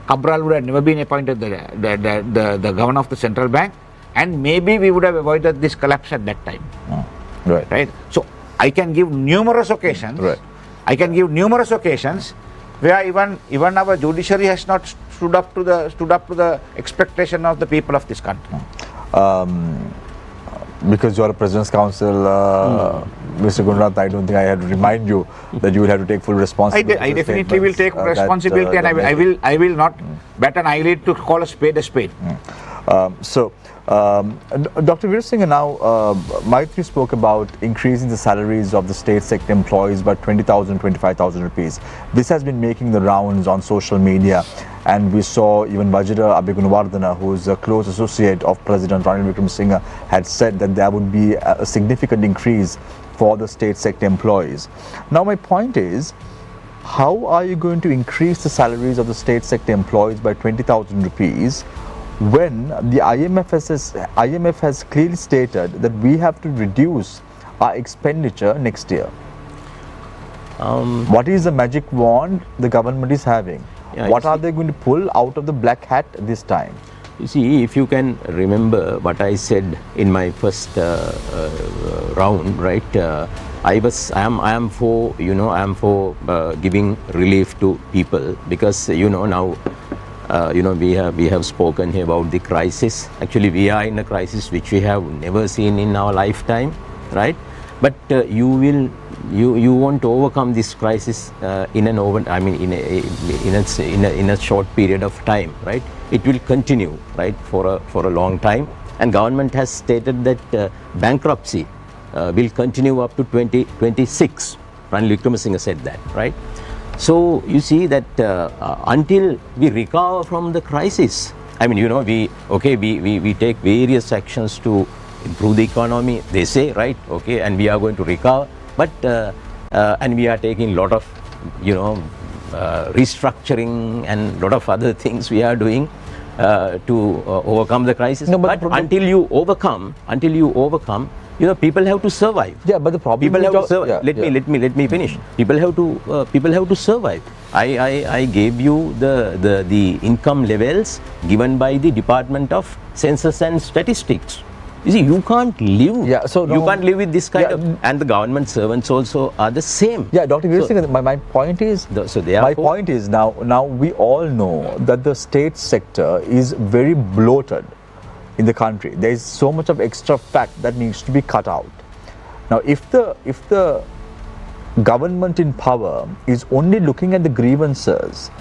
Speaker 2: Cabral would have never been appointed the governor of the central bank, and maybe we would have avoided this collapse at that time. Right. So I can give numerous occasions.
Speaker 1: Right.
Speaker 2: I can give numerous occasions where even our judiciary has not stood up to the expectation of the people of this country.
Speaker 1: Because you are a President's Council, Mr. Gunrath, I don't think I have to remind you that you will have to take full responsibility.
Speaker 2: I definitely will take responsibility, and I will not bat an eyelid to call a spade a spade.
Speaker 1: Dr. Veer Singh, now Maitri spoke about increasing the salaries of the state sector employees by 20,000, 25,000 rupees. This has been making the rounds on social media, and we saw even Vajra Abhigunawardena, who is a close associate of President Ranil Wickremesinghe, had said that there would be a significant increase for the state sector employees. Now my point is, how are you going to increase the salaries of the state sector employees by 20,000 rupees when the IMF has clearly stated that we have to reduce our expenditure next year? What is the magic wand the government is having? What are they going to pull out of the black hat this time?
Speaker 3: You see, if you can remember what I said in my first round, right? I am for giving relief to people, because now we have spoken here about the crisis. Actually, we are in a crisis which we have never seen in our lifetime, right? But you want to overcome this crisis in a short period of time, right? It will continue, right, for a long time. And government has stated that bankruptcy will continue up to 2026. Ranil Wickremesinghe said that, right? So you see that until we recover from the crisis, we take various actions to improve the economy, they say, right? Okay, and we are going to recover, but and we are taking a lot of restructuring and lot of other things we are doing to overcome the crisis. No, but until you overcome, people have to survive.
Speaker 1: Yeah, but the problem
Speaker 3: people have to survive. Let me finish. People have to survive. I gave you the income levels given by the Department of Census and Statistics. You see, you can't live.
Speaker 1: Yeah, so
Speaker 3: you can't live with this kind of, and the government servants also are the same.
Speaker 1: Yeah, Dr. Veer Singh, my point is, now we all know that the state sector is very bloated in the country. There is so much of extra fat that needs to be cut out. Now, if the government in power is only looking at the grievances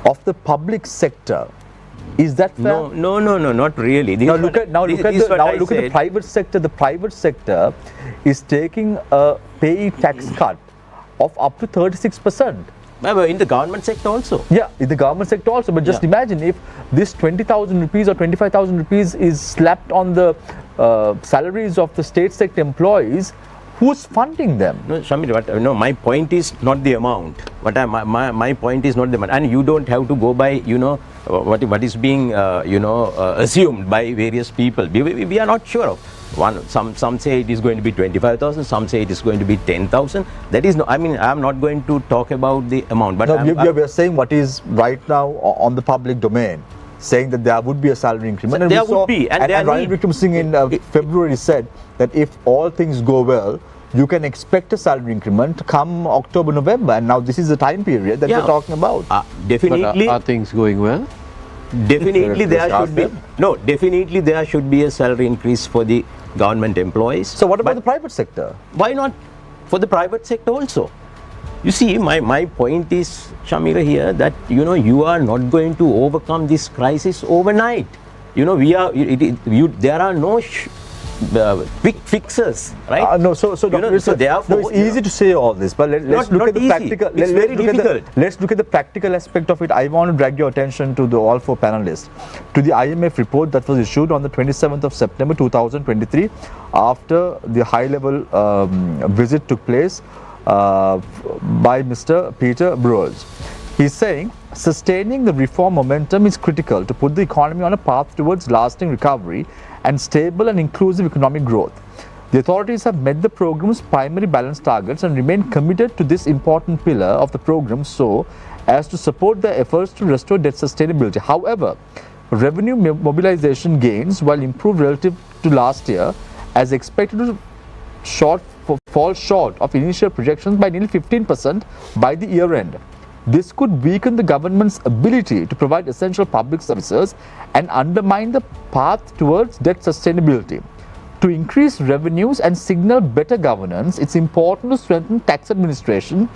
Speaker 1: of the public sector, is that fair?
Speaker 3: No, not really.
Speaker 1: Now look at the private sector. The private sector is taking a pay tax cut of up to 36%.
Speaker 3: In the government sector also.
Speaker 1: Yeah, in the government sector also. But just imagine if this 20,000 rupees or 25,000 rupees is slapped on the salaries of the state sector employees. Who's funding them?
Speaker 3: No, Shamir, my point is not the amount. My point is not the amount, and you don't have to go by what is being assumed by various people. We are not sure of. Some say it is going to be 25,000. Some say it is going to be 10,000. That is no. I am not going to talk about the amount. But
Speaker 1: we are saying what is right now on the public domain, saying that there would be a salary increment.
Speaker 3: So there would be, and
Speaker 1: Ranil Wickremesinghe in February said that if all things go well, you can expect a salary increment come October, November, and now this is the time period that we're talking about.
Speaker 6: Definitely. Are things going well?
Speaker 3: Definitely there should be. No, definitely there should be a salary increase for the government employees.
Speaker 1: So what about the private sector?
Speaker 3: Why not for the private sector also? You see, my point is, Shamira, here that you are not going to overcome this crisis overnight. There are no quick fixes, right?
Speaker 1: No, so Dr.
Speaker 3: so therefore,
Speaker 1: no, it's easy to say all this, but let's look
Speaker 3: not
Speaker 1: at the
Speaker 3: easy.
Speaker 1: practical.
Speaker 3: It's very difficult.
Speaker 1: Let's look at the practical aspect of it. I want to drag your attention to all four panelists, to the IMF report that was issued on the 27th of September 2023, after the high-level visit took place by Mr. Peter Brewers. He's saying sustaining the reform momentum is critical to put the economy on a path towards lasting recovery and stable and inclusive economic growth. The authorities have met the program's primary balance targets and remain committed to this important pillar of the program so as to support their efforts to restore debt sustainability. However, revenue mobilization gains, while improved relative to last year, as expected to fall short of initial projections by nearly 15% by the year end. This could weaken the government's ability to provide essential public services and undermine the path towards debt sustainability. To increase revenues and signal better governance, it's important to strengthen tax administration,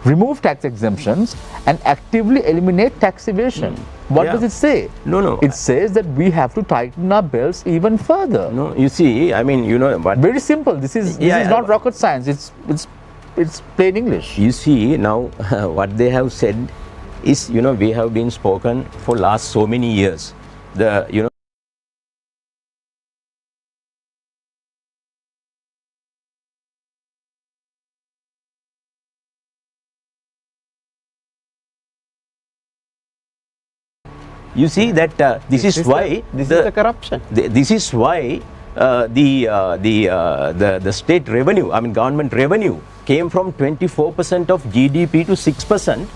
Speaker 1: remove tax exemptions, and actively eliminate tax evasion. What does it say?
Speaker 3: No.
Speaker 1: It says that we have to tighten our belts even further.
Speaker 3: No, you see, I mean, but
Speaker 1: very simple. This is not rocket science. It's plain English.
Speaker 3: You see, now what they have said is, we have been spoken for last so many years. You see that this is why
Speaker 4: this is the corruption.
Speaker 3: This is why the state revenue, I mean government revenue, came from 24% of GDP to 6%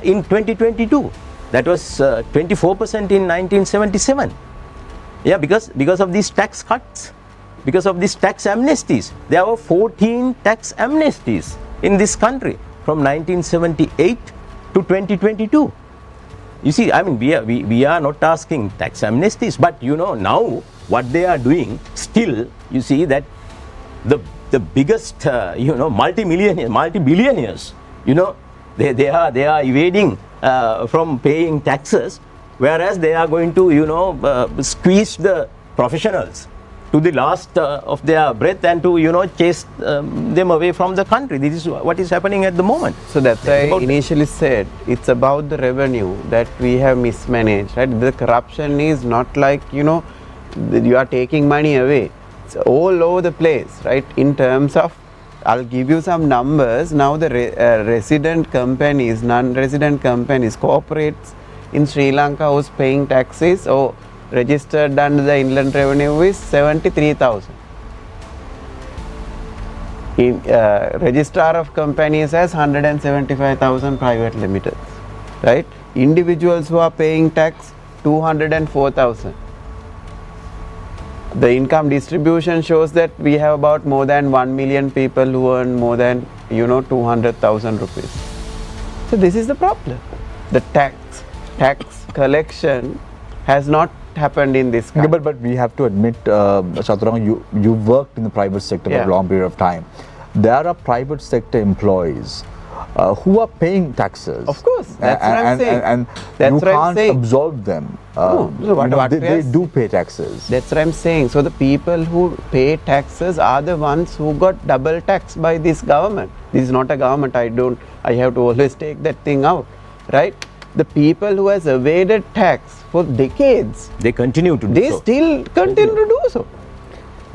Speaker 3: in 2022. That was 24% in 1977. Yeah, because of these tax cuts, because of these tax amnesties. There were 14 tax amnesties in this country from 1978 to 2022. You see, I mean, we are not asking tax amnesties, but now what they are doing, still, you see that the biggest, multi-billionaires, they are evading from paying taxes, whereas they are going to, squeeze the professionals to the last of their breath and to chase them away from the country. This is what is happening at the moment.
Speaker 4: So that's why I initially said it's about the revenue that we have mismanaged, right? The corruption is not like you are taking money away. It's all over the place, right? In terms of, I'll give you some numbers now. The resident companies, non-resident companies, corporates in Sri Lanka who's paying taxes or registered under the inland revenue is 73,000. Registrar of companies has 175,000 private limiteds, right? Individuals who are paying tax 204,000. The income distribution shows that we have about more than 1 million people who earn more than 200,000 rupees. So this is the problem. The tax collection has not happened in this country.
Speaker 1: But we have to admit, Chaturanga, you worked in the private sector for a long period of time. There are private sector employees who are paying taxes.
Speaker 4: Of course, that's what I'm saying.
Speaker 1: And
Speaker 4: that's
Speaker 1: you
Speaker 4: what
Speaker 1: can't
Speaker 4: I'm saying.
Speaker 1: absolve them.
Speaker 4: No, so
Speaker 1: they do pay taxes.
Speaker 4: That's what I'm saying. So the people who pay taxes are the ones who got double taxed by this government. This is not a government. I have to always take that thing out, right? The people who has evaded tax for decades,
Speaker 3: they continue to do
Speaker 4: they
Speaker 3: so.
Speaker 4: still continue to do so.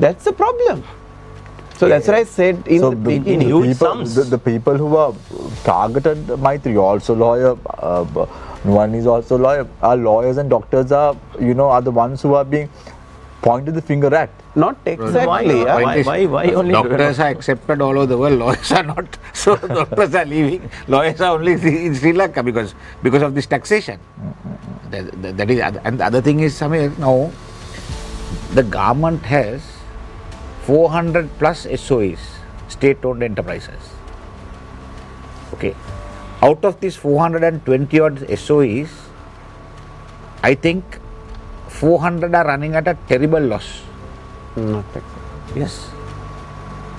Speaker 4: That's the problem. So that's what I said in the beginning.
Speaker 1: The people who are targeted, Maitri, also lawyer, one is also lawyer. Our lawyers and doctors are the ones who are being pointed the finger at.
Speaker 4: Not exactly.
Speaker 3: Why only
Speaker 2: doctors are accepted all over the world, lawyers are not. So doctors are leaving. Lawyers are only in Sri Lanka because of this taxation. That is, and the other thing is, Samir, now the government has 400 plus SOEs, state-owned enterprises. Okay, out of these 420 odd SOEs, I think 400 are running at a terrible loss.
Speaker 4: Not exactly.
Speaker 2: Yes.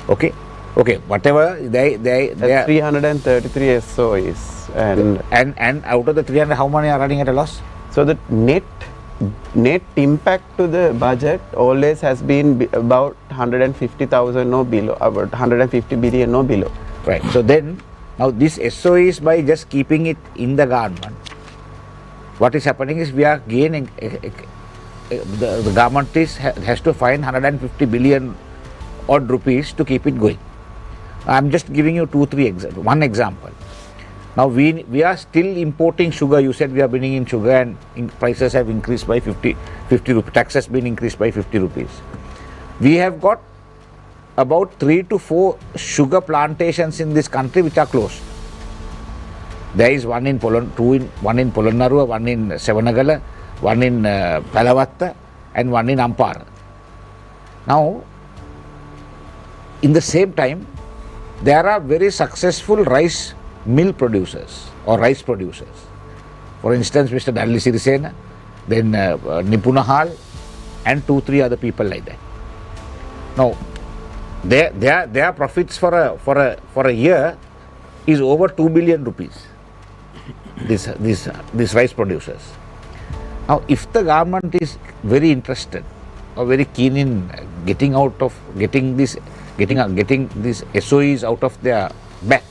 Speaker 2: Okay. Whatever they are
Speaker 4: 333 SOEs, and
Speaker 2: out of the 300, how many are running at a loss?
Speaker 4: so the net net impact to the budget always has been about 150,000 or below, about 150 billion or below.
Speaker 2: Right. So then, now this SOEs, by just keeping it in the government, what is happening is we are gaining, the government has to find 150 billion odd rupees to keep it going. I'm just giving you one example. Now we are still importing sugar. You said we are bringing in sugar and prices have increased by 50 rupees. Tax has been increased by 50 rupees. We have got about 3 to 4 sugar plantations in this country which are closed. There is one in one in Polonnaruwa, one in Sevanagala, one in Palavatta, and one in Ampara. Now, in the same time, there are very successful rice mill producers or rice producers. For instance, Mr. Dalli Sirisena, then Nipuna Hall, and 2-3 other people like that. Now, their profits for a year is over 2 billion rupees. These rice producers. Now, if the government is very interested or very keen in getting these SOEs out of their back,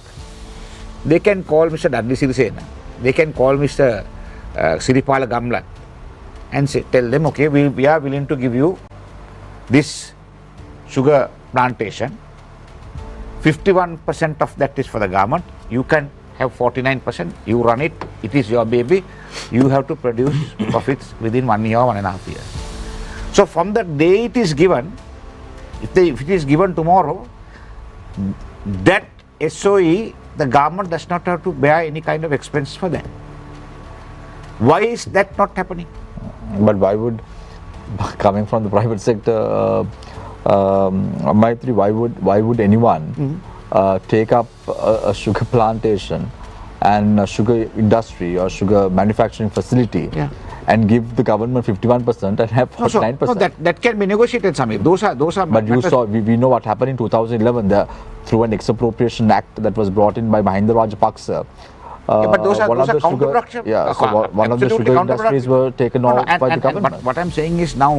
Speaker 2: they can call Mr. Dalli Sirisena, they can call Mr. Siripala Gamlat and tell them, okay, we are willing to give you this sugar plantation, 51% of that is for the government, you can have 49%, you run it, it is your baby, you have to produce profits within 1 year or 1.5 years. So from the day it is given, if it is given tomorrow, that SOE, the government does not have to bear any kind of expense for that. Why is that not happening?
Speaker 1: But why would, coming from the private sector, Maitri, why would anyone take up a sugar plantation and a sugar industry or sugar manufacturing facility and give the government 51% and have 49%?
Speaker 2: No, that can be negotiated, Samir. Those are.
Speaker 1: But you saw, we know what happened in 2011 through an expropriation act that was brought in by Mahinda Rajapaksa.
Speaker 2: But those are counterproductive.
Speaker 1: So one of the sugar industries were taken off by the government.
Speaker 2: But what I'm saying is now,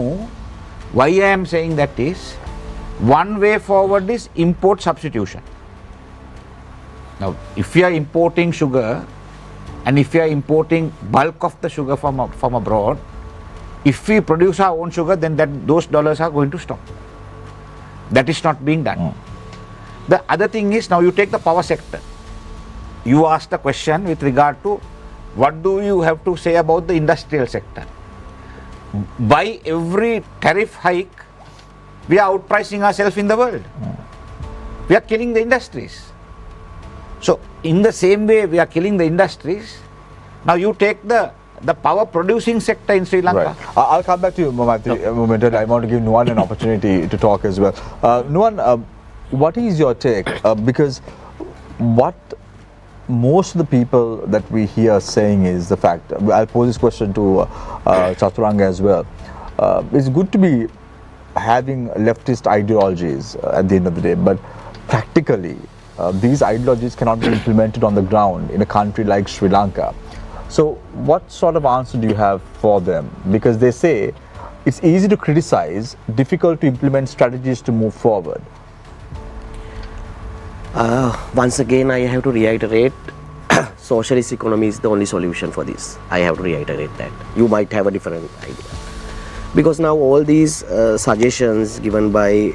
Speaker 2: why I am saying that is, one way forward is import substitution. Now, if we are importing sugar and if we are importing bulk of the sugar from abroad, if we produce our own sugar, then those dollars are going to stop. That is not being done. The other thing is, now you take the power sector. You asked the question with regard to what do you have to say about the industrial sector. By every tariff hike, we are outpricing ourselves in the world. We are killing the industries. So, in the same way we are killing the industries, now you take the power producing sector in Sri Lanka.
Speaker 1: Right. I'll come back to you momentarily. I want to give Nuwan an opportunity to talk as well. Nuwan, what is your take? Because what most of the people that we hear saying is the fact, I'll pose this question to Chaturanga as well. It's good to be having leftist ideologies at the end of the day, but practically these ideologies cannot be implemented on the ground in a country like Sri Lanka. So what sort of answer do you have for them? Because they say it's easy to criticize, difficult to implement strategies to move forward.
Speaker 5: Once again, I have to reiterate, socialist economy is the only solution for this. I have to reiterate that. You might have a different idea. Because now all these suggestions given by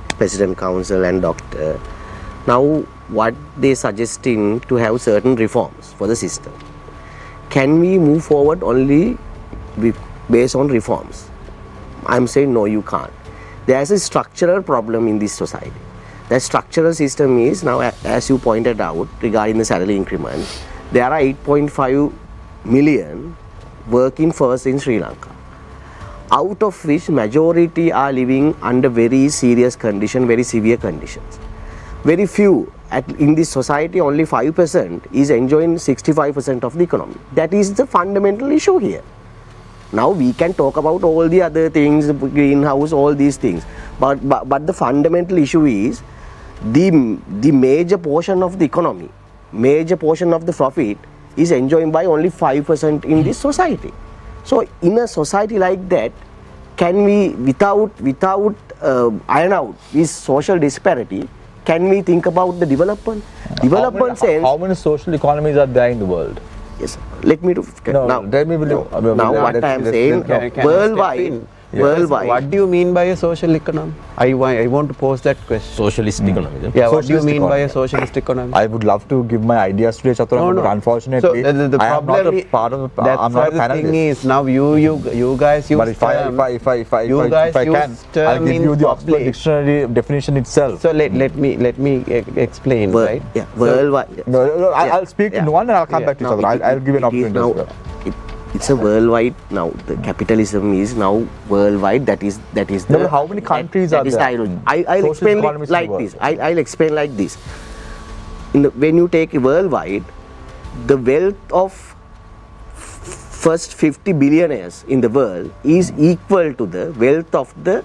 Speaker 5: President Council and Doctor, now what they suggesting to have certain reforms for the system. Can we move forward only based on reforms? I'm saying no, you can't. There's a structural problem in this society. The structural system is now, as you pointed out, regarding the salary increment, there are 8.5 million working first in Sri Lanka, out of which majority are living under very serious condition, very severe conditions. Very few, in this society only 5% is enjoying 65% of the economy. That is the fundamental issue here. Now we can talk about all the other things, greenhouse, all these things, but the fundamental issue is the major portion of the economy, major portion of the profit is enjoyed by only 5% in this society. So in a society like that, can we, without iron out this social disparity, can we think about the development? Development sense.
Speaker 1: How many social economies are there in the world?
Speaker 5: Yes. Let me to now. What I am saying, worldwide. Worldwide.
Speaker 4: What do you mean by a social economy? I want to pose that question.
Speaker 3: Socialist economy.
Speaker 4: Yeah, what do you
Speaker 1: Socialist
Speaker 4: mean by a
Speaker 1: economy.
Speaker 4: socialist economy?
Speaker 1: I would love to give my ideas today, Chaturanga, but unfortunately,
Speaker 4: So the
Speaker 1: I am not
Speaker 4: problem
Speaker 1: a part of the.
Speaker 4: that's
Speaker 1: I'm not a
Speaker 4: why the thing
Speaker 1: panelist.
Speaker 4: is now you guys use
Speaker 1: But if I can, I'll give you the Oxford
Speaker 4: public.
Speaker 1: Dictionary definition itself.
Speaker 4: So let me explain, right?
Speaker 5: Yeah, worldwide.
Speaker 1: No,
Speaker 5: Yeah,
Speaker 1: I'll speak in
Speaker 5: yeah.
Speaker 1: one and I'll come
Speaker 4: Yeah.
Speaker 1: back to each
Speaker 5: Now
Speaker 1: other. I'll give you an
Speaker 5: it is
Speaker 1: opportunity.
Speaker 5: now,
Speaker 1: as well.
Speaker 5: it's a worldwide now. The capitalism is now worldwide. That is
Speaker 1: No,
Speaker 5: the.
Speaker 1: but how many countries
Speaker 5: that
Speaker 1: are
Speaker 5: is
Speaker 1: there?
Speaker 5: the ideology. I'll
Speaker 1: Social
Speaker 5: explain
Speaker 1: economies
Speaker 5: it
Speaker 1: in the
Speaker 5: like
Speaker 1: world.
Speaker 5: this. I'll explain like this. When you take worldwide, the wealth of first 50 billionaires in the world is equal to the wealth of the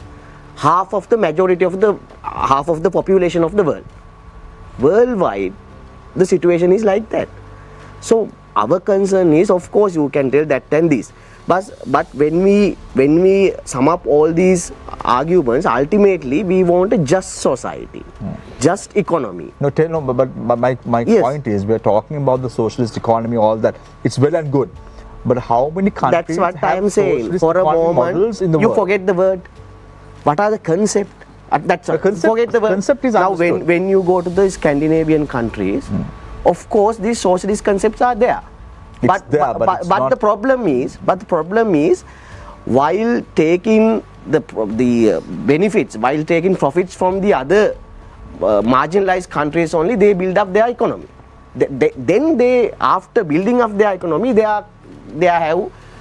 Speaker 5: half of the majority of the half of the population of the world. Worldwide, the situation is like that. So our concern is, of course, you can tell that and this, but when we sum up all these arguments, ultimately we want a just society, just economy.
Speaker 1: No, but my
Speaker 5: Yes.
Speaker 1: point is, we're talking about the socialist economy, all that. It's well and good. But how many countries
Speaker 5: That's what I
Speaker 1: have
Speaker 5: am saying.
Speaker 1: socialist
Speaker 5: For a
Speaker 1: economic models
Speaker 5: moment,
Speaker 1: in the
Speaker 5: you
Speaker 1: world?
Speaker 5: forget the word. What are the concept? That's all.
Speaker 1: concept-
Speaker 5: Forget the word.
Speaker 1: concept is
Speaker 5: now
Speaker 1: understood.
Speaker 5: when you go to the Scandinavian countries, of course these socialist concepts are there.
Speaker 1: It's there, but it's not-
Speaker 5: the problem is, while taking the benefits, while taking profits from the other marginalized countries only, they build up their economy. Then they, after building up their economy, they have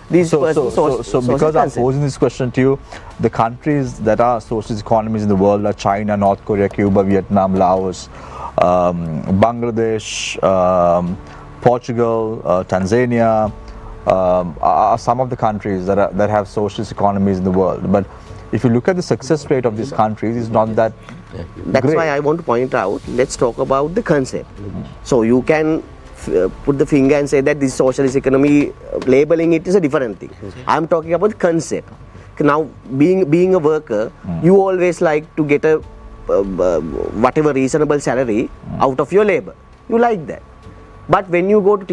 Speaker 5: these
Speaker 1: So
Speaker 5: social
Speaker 1: because I'm
Speaker 5: concepts.
Speaker 1: posing this question to you, the countries that are socialist economies in the world are China, North Korea, Cuba, Vietnam, Laos, Bangladesh, Portugal, Tanzania, are some of the countries that have socialist economies in the world. But if you look at the success rate of these countries, it's not that
Speaker 5: That's
Speaker 1: great.
Speaker 5: why I want to point out, let's talk about the concept. So you can put the finger and say that this socialist economy, labeling it is a different thing. I'm talking about concept. Now, being a worker, you always like to get a whatever reasonable salary out of your labor. You like that. But when you go to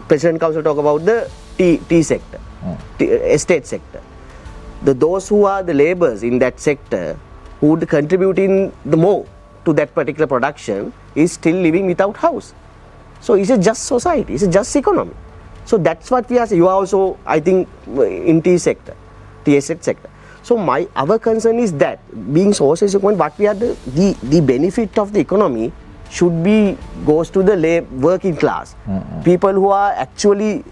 Speaker 5: President Council talk about the tea sector, estate sector. Those who are the laborers in that sector, who would contribute in the more to that particular production, is still living without house. So it's a just society, it's a just economy. So that's what we are saying. You are also, I think, in tea sector, tea estate sector. So our concern is that being socialist economy, what we are the benefit of the economy should be goes to the working class, people who are actually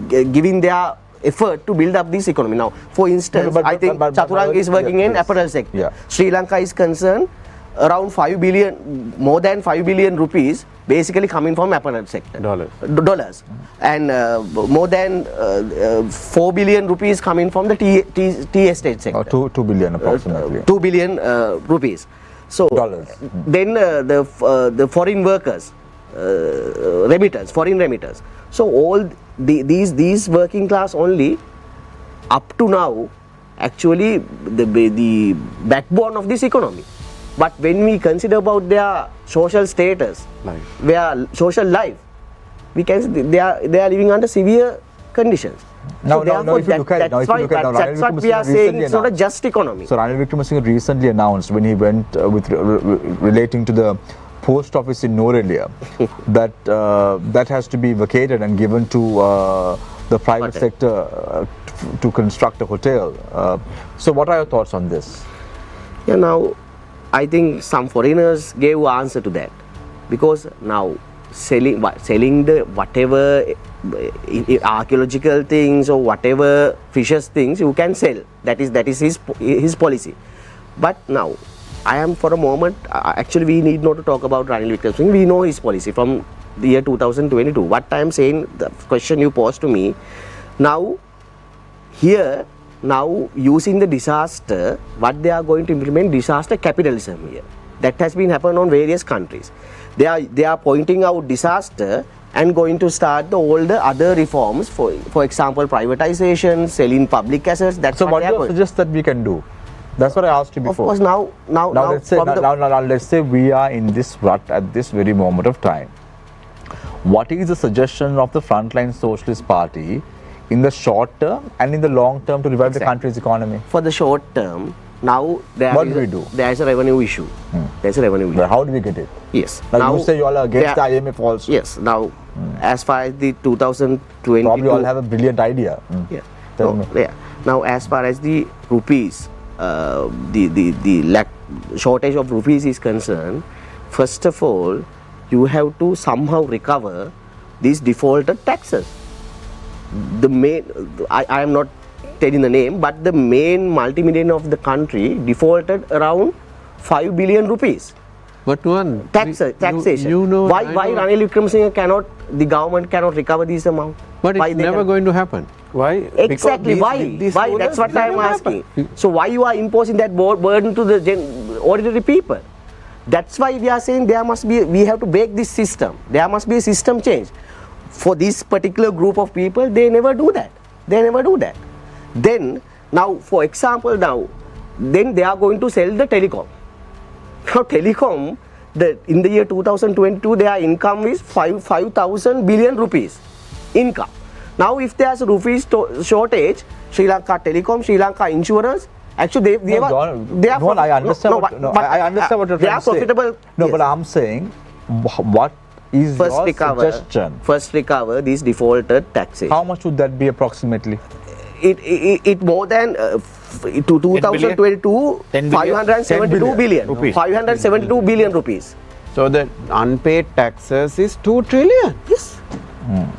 Speaker 5: giving their effort to build up this economy. Now, for instance,
Speaker 1: but-
Speaker 5: I think
Speaker 1: but-
Speaker 5: Chaturanga is working in apparel sector.
Speaker 1: Yeah.
Speaker 5: Sri Lanka is concerned around 5 billion, more than 5 billion rupees basically coming from apparel sector. Dollars. And more than 4 billion rupees coming from the tea estate sector.
Speaker 1: or 2 billion approximately.
Speaker 5: 2 billion rupees. So
Speaker 1: Dollars.
Speaker 5: then the foreign workers, foreign remitters. So all these working class only up to now actually the backbone of this economy. But when we consider about their social status, their social life, we can see they are living under severe conditions.
Speaker 1: Now,
Speaker 5: So
Speaker 1: now,
Speaker 5: therefore
Speaker 1: if you look at it,
Speaker 5: that's what we are saying. It's not a just economy.
Speaker 1: So Ranil Wickremesinghe recently announced when he went relating to the post office in Norelia that that has to be vacated and given to the private
Speaker 5: Hotel.
Speaker 1: sector to construct a hotel. So what are your thoughts on this?
Speaker 5: Yeah, now I think some foreigners gave answer to that, because now selling the whatever archaeological things or whatever fishes things you can sell. That is his policy. But now I am for a moment actually we need not to talk about Ranil Wickremesinghe. We know his policy from the year 2022. What I am saying, the question you posed to me, now here, now using the disaster, what they are going to implement disaster capitalism here. That has been happening on various countries. They are pointing out disaster and going to start all the other reforms, for example, privatization, selling public assets. That's
Speaker 1: So what
Speaker 5: they
Speaker 1: do
Speaker 5: are
Speaker 1: you
Speaker 5: going.
Speaker 1: suggest that we can do? That's what I asked you
Speaker 5: Of
Speaker 1: before.
Speaker 5: course, now
Speaker 1: let's say
Speaker 5: from the-
Speaker 1: now let's say we are in this rut at this very moment of time. What is the suggestion of the Frontline Socialist Party in the short term and in the long term to revive the
Speaker 5: Exactly.
Speaker 1: country's economy?
Speaker 5: For the short term, now
Speaker 1: What do we do?
Speaker 5: there is a revenue issue. There's a revenue issue.
Speaker 1: Well, how do we get it?
Speaker 5: Yes.
Speaker 1: Like
Speaker 5: now
Speaker 1: you say, you all are against the
Speaker 5: there-
Speaker 1: IMF also.
Speaker 5: Yes. Now, as far as the 2022,
Speaker 1: Probably all have a brilliant idea.
Speaker 5: Yeah.
Speaker 1: Tell
Speaker 5: No,
Speaker 1: me.
Speaker 5: yeah. Now, as far as the rupees, the shortage of rupees is concerned, first of all, you have to somehow recover these defaulted taxes. The main, I am not telling the name, but the main multimillionaire of the country defaulted around 5 billion rupees.
Speaker 6: But one
Speaker 5: Taxation.
Speaker 6: You know,
Speaker 5: why
Speaker 6: I know.
Speaker 5: Ranil Wickremesinghe cannot, the government cannot recover this amount?
Speaker 6: But
Speaker 5: Why
Speaker 6: it's
Speaker 5: they
Speaker 6: never
Speaker 5: cannot?
Speaker 6: going to happen.
Speaker 4: Why?
Speaker 5: Exactly.
Speaker 4: Because
Speaker 5: Why?
Speaker 4: these
Speaker 5: That's
Speaker 4: rulers,
Speaker 5: what
Speaker 4: this
Speaker 5: I am
Speaker 4: will never
Speaker 5: asking.
Speaker 4: happen.
Speaker 5: So why you are imposing that burden to the ordinary people? That's why we are saying we have to break this system. There must be a system change. For this particular group of people, they never do that. Then, now, for example, then they are going to sell the telecom. Now, telecom, in the year 2022, their income is 5,000 billion rupees income. Now, if there's a rupees shortage, Sri Lanka Telecom, Sri Lanka Insurance, actually they are
Speaker 1: I understand. I understand what you're
Speaker 5: they
Speaker 1: trying
Speaker 5: are
Speaker 1: to say.
Speaker 5: profitable.
Speaker 1: No,
Speaker 5: Yes.
Speaker 1: but I'm saying, what is
Speaker 5: First
Speaker 1: your suggestion?
Speaker 5: First recover these defaulted taxes.
Speaker 1: How much would that be approximately?
Speaker 5: It more than to 2022
Speaker 2: 10 billion?
Speaker 5: 572
Speaker 1: 10
Speaker 5: billion
Speaker 2: rupees.
Speaker 5: 572 billion rupees.
Speaker 4: So the unpaid taxes is 2 trillion.
Speaker 5: Yes.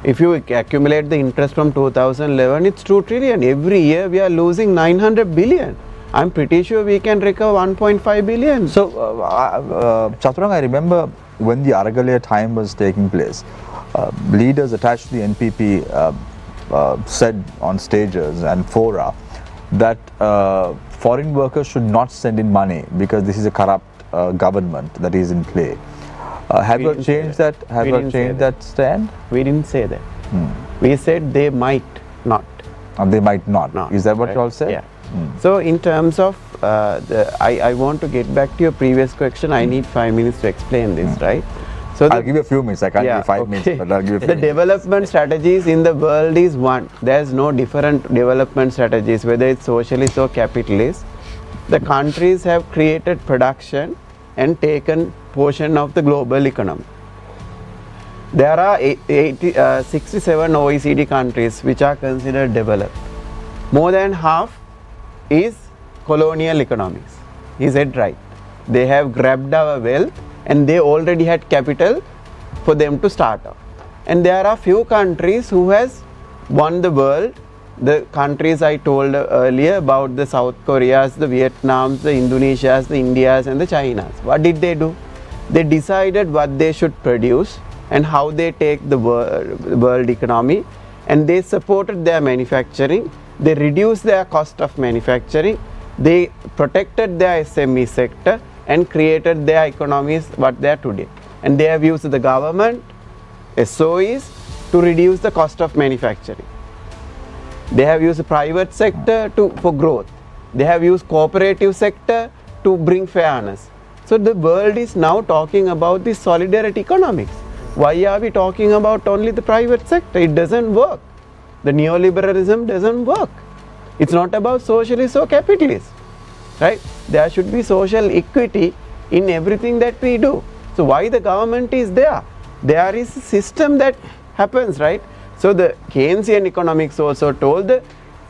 Speaker 4: If you accumulate the interest from 2011, it's 2 trillion. Every year we are losing 900 billion. I'm pretty sure we can recover 1.5 billion.
Speaker 1: So, Chaturang, I remember when the Aragalaya time was taking place, leaders attached to the NPP said on stages and fora that foreign workers should not send in money because this is a corrupt government that is in play. Have you
Speaker 4: didn't
Speaker 1: changed
Speaker 4: say
Speaker 1: that? Have
Speaker 4: We
Speaker 1: you
Speaker 4: didn't say
Speaker 1: changed that stand?
Speaker 4: We didn't say that. We said they might not.
Speaker 1: And they might not.
Speaker 4: No,
Speaker 1: Is that what
Speaker 4: right?
Speaker 1: you all said?
Speaker 4: Yeah. So in terms of I want to get back to your previous question. I need 5 minutes to explain this, right? So
Speaker 1: I'll give you a few minutes. I can't give you 5 minutes, but I'll give you a few
Speaker 4: the
Speaker 1: minutes.
Speaker 4: development strategies in the world is one. There's no different development strategies, whether it's socialist or capitalist. The countries have created production and taken portion of the global economy. There are 67 OECD countries which are considered developed. More than half is colonial economies. He said right. They have grabbed our wealth and they already had capital for them to start off. And there are few countries who has won the world. The countries I told earlier about the South Koreas, the Vietnams, the Indonesias, the Indias and the Chinas. What did they do? They decided what they should produce and how they take the world economy, and they supported their manufacturing. They reduced their cost of manufacturing. They protected their SME sector and created their economies what they are today. And they have used the government, SOEs to reduce the cost of manufacturing. They have used the private sector for growth. They have used cooperative sector to bring fairness. So the world is now talking about the solidarity economics. Why are we talking about only the private sector? It doesn't work. The neoliberalism doesn't work. It's not about socialist or capitalist, right? There should be social equity in everything that we do. So why the government is there? There is a system that happens, right? So the Keynesian economics also told the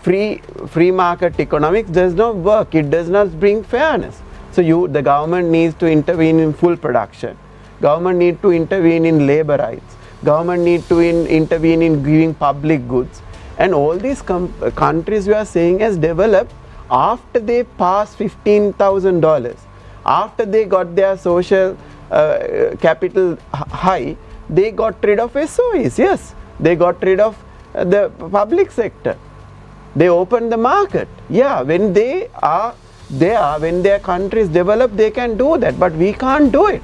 Speaker 4: free market economics does not work. It does not bring fairness. So the government needs to intervene in full production. Government need to intervene in labor rights. Government need to intervene in giving public goods. And all these countries we are saying has developed after they passed $15,000, after they got their social capital high, they got rid of SOEs, yes. They got rid of the public sector. They opened the market. Yeah, when they are there, when their countries develop, they can do that, but we can't do it.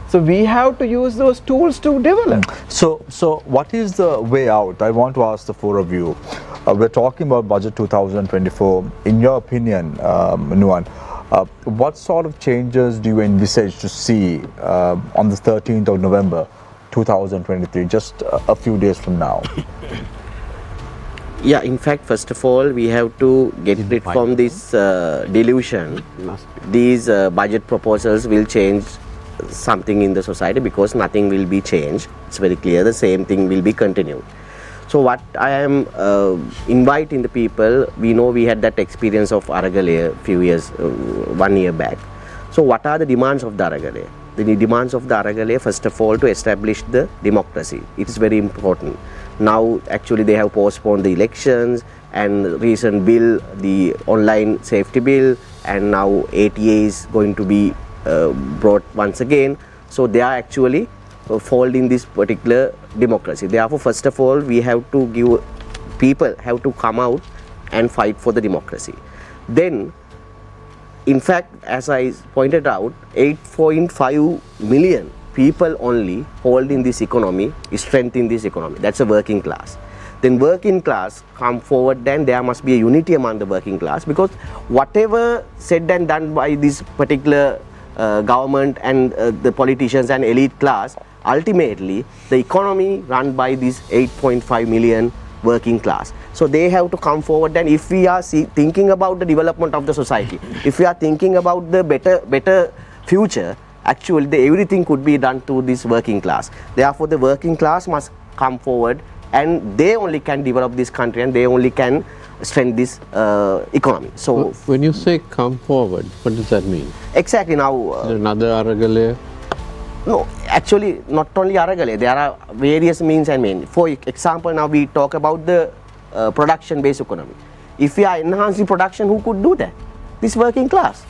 Speaker 4: So we have to use those tools to develop.
Speaker 1: So what is the way out? I want to ask the four of you. We're talking about budget 2024. In your opinion, Nuwan, what sort of changes do you envisage to see on the 13th of November 2023, just a few days from now?
Speaker 5: Yeah, in fact, first of all, we have to get rid from this delusion. These budget proposals will change something in the society, because nothing will be changed. It's very clear, the same thing will be continued. So what I am inviting the people, we know we had that experience of Aragale a few years, 1 year back. So what are the demands of the Aragale? The demands of the Aragale, first of all, to establish the democracy. It is very important. Now actually they have postponed the elections, and recent bill, the online safety bill, and now ATA is going to be brought once again. So they are actually folding this particular democracy. Therefore, first of all, we have to give, people have to come out and fight for the democracy. Then, in fact, as I pointed out, 8.5 million people only hold in this economy, strength in this economy. That's a working class. Then working class come forward, then there must be a unity among the working class, because whatever said and done by this particular government and the politicians and elite class, ultimately the economy run by this 8.5 million working class. So they have to come forward, and if we are thinking about the development of the society, if we are thinking about the better future, actually everything could be done to this working class. Therefore the working class must come forward, and they only can develop this country, and they only can strengthen this economy. So
Speaker 6: when you say come forward, what does that mean?
Speaker 5: Exactly. Now
Speaker 6: another Aragale?
Speaker 5: No, actually not only Aragale, there are various means and means. For example, now we talk about the production based economy. If we are enhancing production, who could do that? This working class.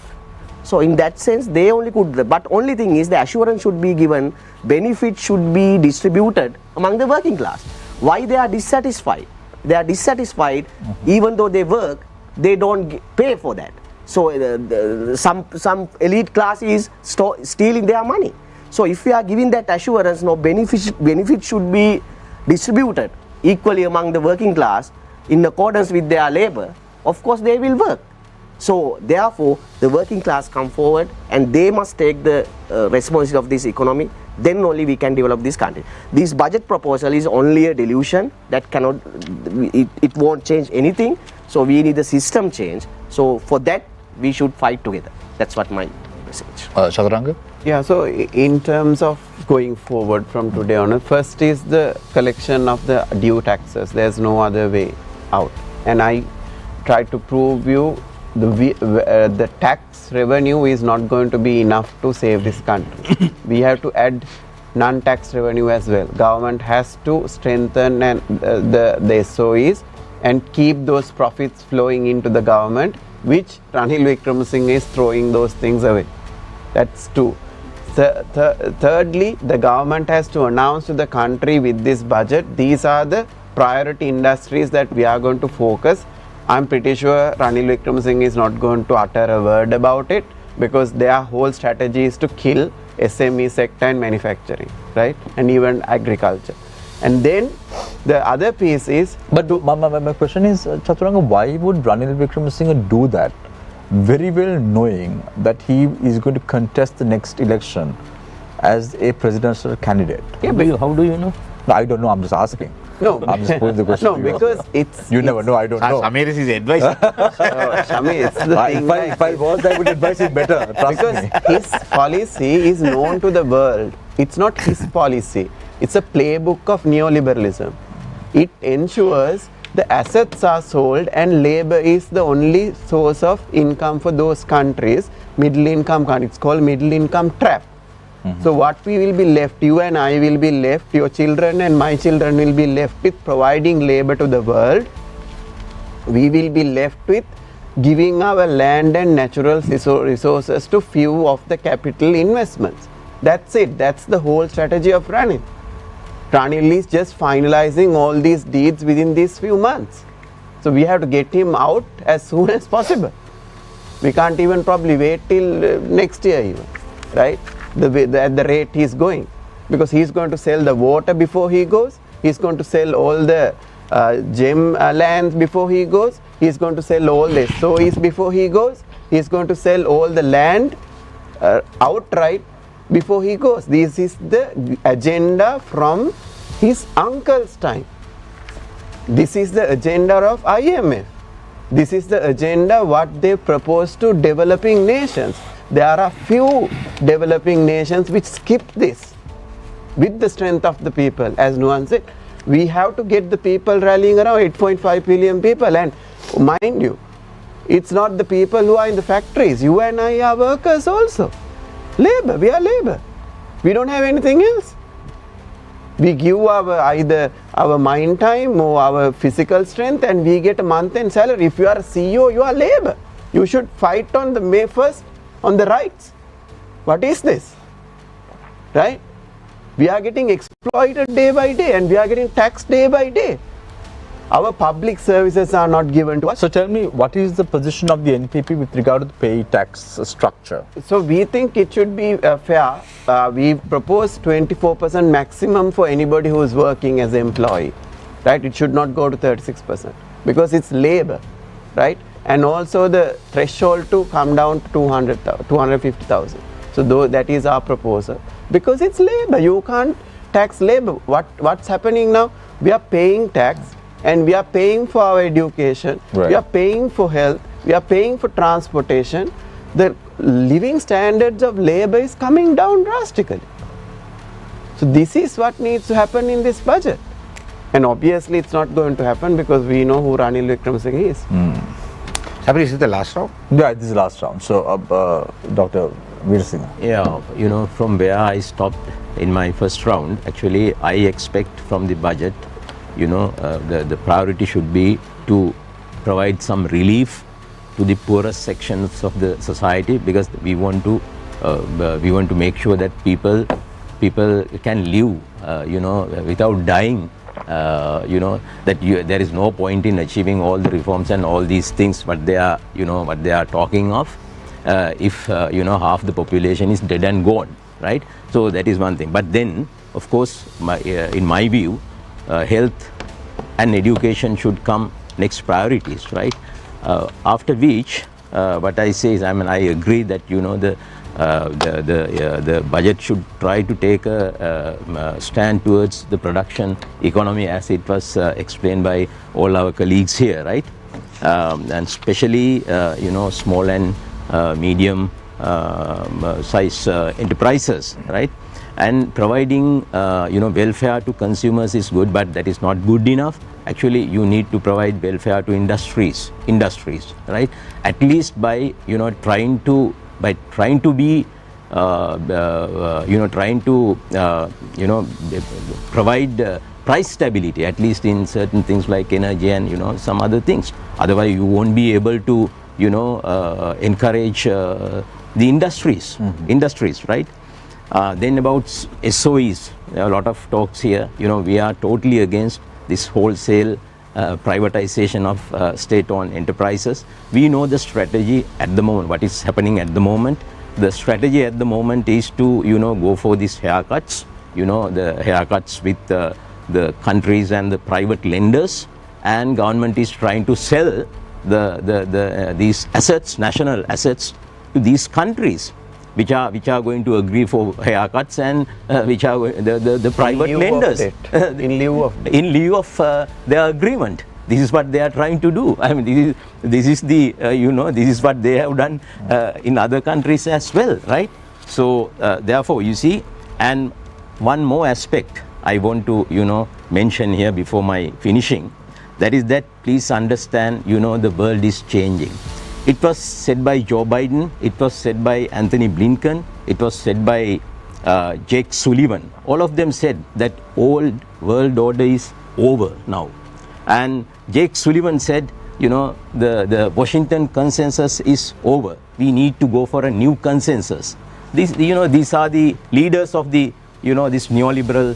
Speaker 5: So in that sense, they only could, but only thing is the assurance should be given, benefits should be distributed among the working class. Why they are dissatisfied? They are dissatisfied, even though they work, they don't pay for that. So some elite class is stealing their money. So if we are giving that assurance, no benefit should be distributed equally among the working class in accordance with their labor, of course they will work. So therefore the working class come forward, and they must take the responsibility of this economy. Then only we can develop this country. This budget proposal is only a delusion that cannot, it won't change anything. So we need a system change. So for that we should fight together. That's what my message.
Speaker 1: Chaturanga?
Speaker 4: Yeah, so in terms of going forward from today on, first is the collection of the due taxes. There's no other way out. And I try to prove you the tax revenue is not going to be enough to save this country. We have to add non-tax revenue as well. Government has to strengthen the SOEs and keep those profits flowing into the government, which Ranil Wickremesinghe is throwing those things away. That's two. Thirdly, the government has to announce to the country with this budget, these are the priority industries that we are going to focus. I'm pretty sure Ranil Wickremesinghe is not going to utter a word about it, because their whole strategy is to kill SME sector and manufacturing, right? And even agriculture. And then the other piece is...
Speaker 1: But my question is, Chaturanga, why would Ranil Wickremesinghe do that, very well knowing that he is going to contest the next election as a presidential candidate?
Speaker 3: Yeah, how do you know?
Speaker 1: No, I don't know, I'm just asking.
Speaker 4: No,
Speaker 1: I'm just posing the question.
Speaker 4: no,
Speaker 1: to you.
Speaker 4: because it's...
Speaker 1: You never know, I don't know.
Speaker 2: Samir is his advisor.
Speaker 4: Shami, it's the thing
Speaker 1: If I was, I would advise him better, trust
Speaker 4: because
Speaker 1: me.
Speaker 4: his policy is known to the world. It's not his policy. It's a playbook of neoliberalism. It ensures the assets are sold and labor is the only source of income for those countries, middle income countries. It's called middle income trap. So what we will be left, you and I will be left, your children and my children will be left with providing labor to the world. We will be left with giving our land and natural resources to few of the capital investments. That's it. That's the whole strategy of Ranil. Ranil is just finalizing all these deeds within these few months. So we have to get him out as soon as possible. We can't even probably wait till next year even, right? at the rate he's going, because he's going to sell the water before he goes, he's going to sell all the gem lands before he goes, he's going to sell all the SOEs before he goes, he's going to sell all the land outright before he goes. This is the agenda from his uncle's time. This is the agenda of IMF. This is the agenda what they propose to developing nations. There are few developing nations which skip this with the strength of the people. As Nuan said, we have to get the people rallying around, 8.5 billion people, and mind you, it's not the people who are in the factories. You and I are workers also. Labor, we are labor. We don't have anything else. We give either our mind time or our physical strength, and we get a month-end salary. If you are a CEO, you are labor. You should fight on the May 1st on the rights. What is this? Right? We are getting exploited day by day, and we are getting taxed day by day. Our public services are not given to us.
Speaker 1: So tell me, what is the position of the NPP with regard to the pay tax structure?
Speaker 4: So we think it should be fair. We propose 24% maximum for anybody who is working as an employee. Right? It should not go to 36% because it's labor. Right? And also the threshold to come down to 250,000. So that is our proposal. Because it's labor. You can't tax labor. What's happening now? We are paying tax. And we are paying for our education,
Speaker 1: right.
Speaker 4: We are paying for health, we are paying for transportation. The living standards of labor is coming down drastically. So this is what needs to happen in this budget. And obviously it's not going to happen because we know who Ranil Wickremesinghe is.
Speaker 2: Sabri, is it the last round?
Speaker 1: Yeah, this is the last round. So, Dr. Veer Singh.
Speaker 3: Yeah, from where I stopped in my first round, actually I expect from the budget, the priority should be to provide some relief to the poorest sections of the society, because we want to make sure that people can live, without dying. There is no point in achieving all the reforms and all these things what they are talking of if half the population is dead and gone, right? So that is one thing. But then, of course, in my view, health and education should come next priorities, right? After which, what I say is, I agree that the budget should try to take a stand towards the production economy, as it was explained by all our colleagues here, right? And especially small and medium size enterprises, right? And providing welfare to consumers is good, but that is not good enough. Actually, you need to provide welfare to industries, right? At least by trying to provide price stability, at least in certain things like energy and some other things. Otherwise, you won't be able to encourage the industries, right? Then about SOEs, there are a lot of talks here. We are totally against this wholesale privatization of state-owned enterprises. We know the strategy at the moment, what is happening at the moment. The strategy at the moment is to, go for these haircuts, the haircuts with the countries and the private lenders, and government is trying to sell these assets, national assets, to these countries, which are going to agree for haircuts, and which are the private lenders
Speaker 4: in lieu of
Speaker 3: their agreement. This is what they are trying to do. This is what they have done in other countries as well, right? So therefore, you see, and one more aspect I want to mention here before my finishing, that is that please understand, the world is changing. It was said by Joe Biden, it was said by Anthony Blinken, it was said by Jake Sullivan. All of them said that old world order is over now. And Jake Sullivan said, the Washington consensus is over. We need to go for a new consensus. These are the leaders of the, this neoliberal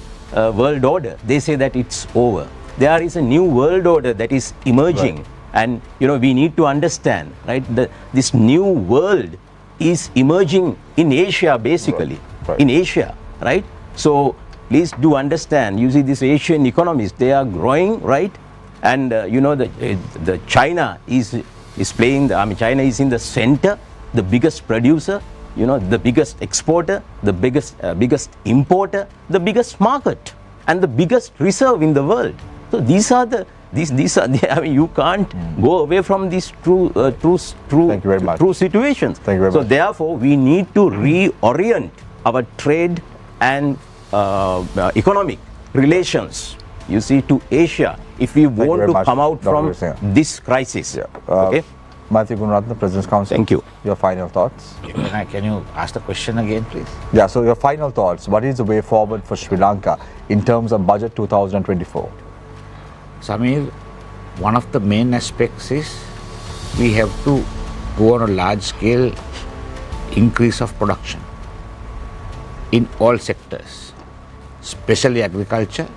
Speaker 3: world order. They say that it's over. There is a new world order that is emerging. Right. And we need to understand, right, that this new world is emerging in Asia, basically. in Asia, right? So please do understand, you see these Asian economies, they are growing, right? And you know, the China is playing, China is in the center, the biggest producer, you know, the biggest exporter, the biggest importer, the biggest market, and the biggest reserve in the world. So these are the, you can't go away from these true situations.
Speaker 1: Thank you very
Speaker 3: so
Speaker 1: much.
Speaker 3: Therefore, we need to reorient our trade and economic relations, you see, to Asia, if we want to come out from this crisis.
Speaker 1: Yeah.
Speaker 3: Okay.
Speaker 1: Matthew Gunaratne, President's Council.
Speaker 3: Thank you.
Speaker 1: Your final thoughts?
Speaker 2: Can you ask the question again, please?
Speaker 1: Yeah, so your final thoughts. What is the way forward for Sri Lanka in terms of budget 2024?
Speaker 2: Samir, one of the main aspects is we have to go on a large scale increase of production in all sectors, especially agriculture,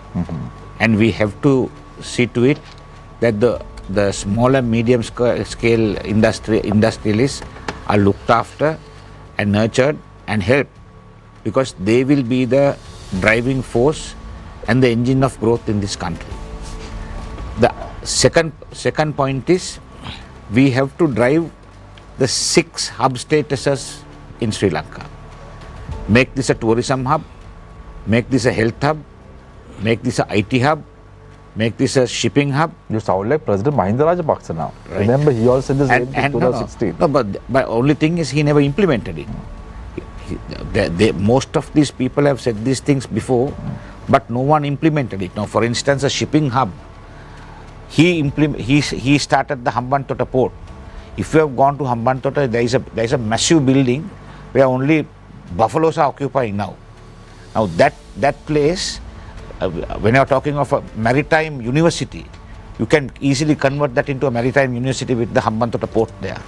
Speaker 2: and we have to see to it that the small and medium scale industrialists are looked after and nurtured and helped, because they will be the driving force and the engine of growth in this country. The second point is we have to drive the 6 hub statuses in Sri Lanka. Make this a tourism hub, make this a health hub, make this a IT hub, make this a shipping hub.
Speaker 1: You sound like President Mahinda Rajapaksa now.
Speaker 2: Right.
Speaker 1: Remember, he also said the same in 2016.
Speaker 2: No, but only thing is he never implemented it. Most of these people have said these things before, but no one implemented it. Now, for instance, a shipping hub, he started the Hambantota port. If you have gone to Hambantota, there is a massive building where only buffaloes are occupying now. Now that place, when you are talking of a maritime university, you can easily convert that into a maritime university with the Hambantota port there.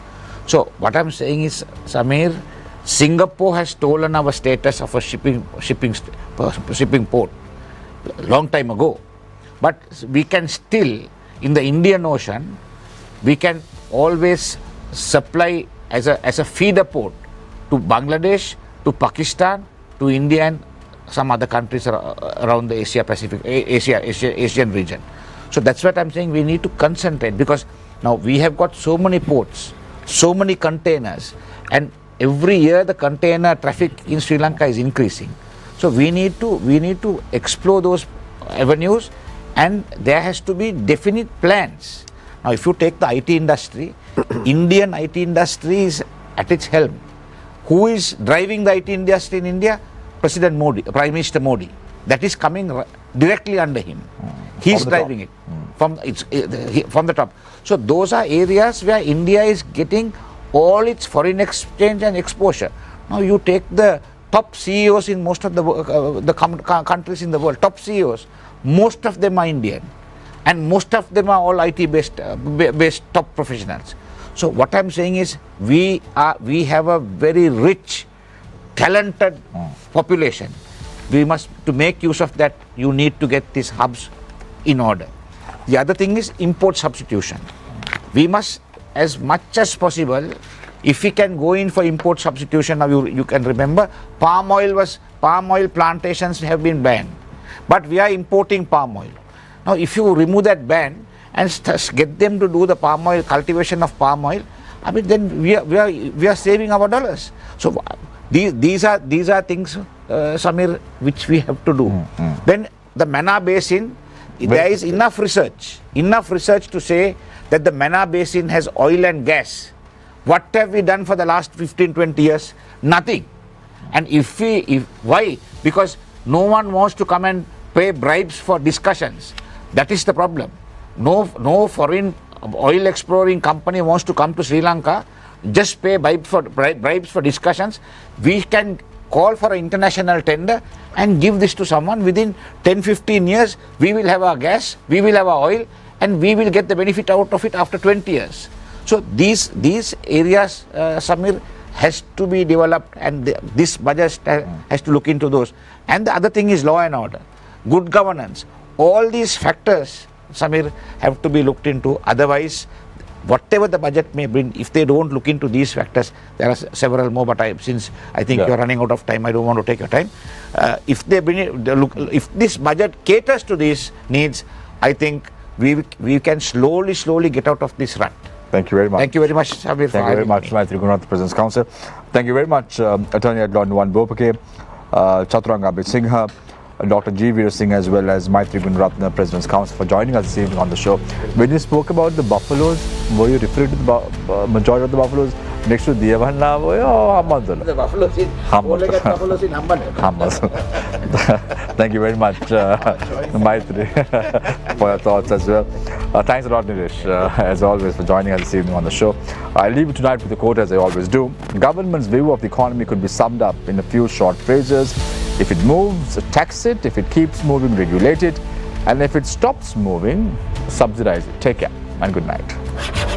Speaker 2: So what I'm saying is, Samir, Singapore has stolen our status of a shipping port long time ago, but we can still, in the Indian Ocean, we can always supply as a feeder port to Bangladesh, to Pakistan, to India, and some other countries around the Asian region. So that's what I'm saying, we need to concentrate, because now we have got so many ports, so many containers, and every year the container traffic in Sri Lanka is increasing. So we need to explore those avenues, and there has to be definite plans. Now if you take the IT industry, Indian IT industry is at its helm. Who is driving the IT industry in India? President Modi, Prime Minister Modi. That is coming directly under him. He is driving it from the top. So those are areas where India is getting all its foreign exchange and exposure. Now you take the top CEOs in most of the countries in the world, top CEOs, most of them are Indian, and most of them are all IT based top professionals. So what I'm saying is, we have a very rich, talented population. We must, to make use of that, you need to get these hubs in order. The other thing is import substitution. We must, as much as possible, if we can go in for import substitution. Now you can remember, palm oil plantations have been banned, but we are importing palm oil. Now if you remove that ban and get them to do the palm oil, cultivation of palm oil, I mean, then we are saving our dollars. So these are things, Samir, which we have to do. Then the Mana Basin, there is enough research to say that the Mana Basin has oil and gas. What have we done for the last 15-20 years? Nothing. And why? Because no one wants to come and pay bribes for discussions. That is the problem. No foreign oil exploring company wants to come to Sri Lanka, just pay bribes for discussions. We can call for an international tender and give this to someone. Within 10-15 years, we will have our gas, we will have our oil, and we will get the benefit out of it after 20 years. So these areas, Samir, has to be developed, and this budget has to look into those. And the other thing is law and order, good governance. All these factors, Samir, have to be looked into. Otherwise, whatever the budget may bring, if they don't look into these factors, there are several more, but since I think you're running out of time, I don't want to take your time. If they bring it, if this budget caters to these needs, I think we can slowly get out of this rut.
Speaker 1: Thank you very much.
Speaker 2: Thank you very much, Sabir.
Speaker 1: Thank you very much, Maitri Gunath, the President's Counsel. Thank you very much, Attorney at Law Nuwan Bopake, Chaturanga Abid Singha, Dr. G. Veer Singh, as well as Maitri Gunath, President's Counsel, for joining us this evening on the show. When you spoke about the buffaloes, were you referring to the majority of the buffaloes next to Devanna?
Speaker 2: The buffaloes in buffaloes in
Speaker 1: Thank you very much, Maitri, for your thoughts as well. Thanks a lot, Nilesh, as always, for joining us this evening on the show. I leave you tonight with the quote, as I always do. Government's view of the economy could be summed up in a few short phrases. If it moves, tax it. If it keeps moving, regulate it. And if it stops moving, subsidize it. Take care and good night.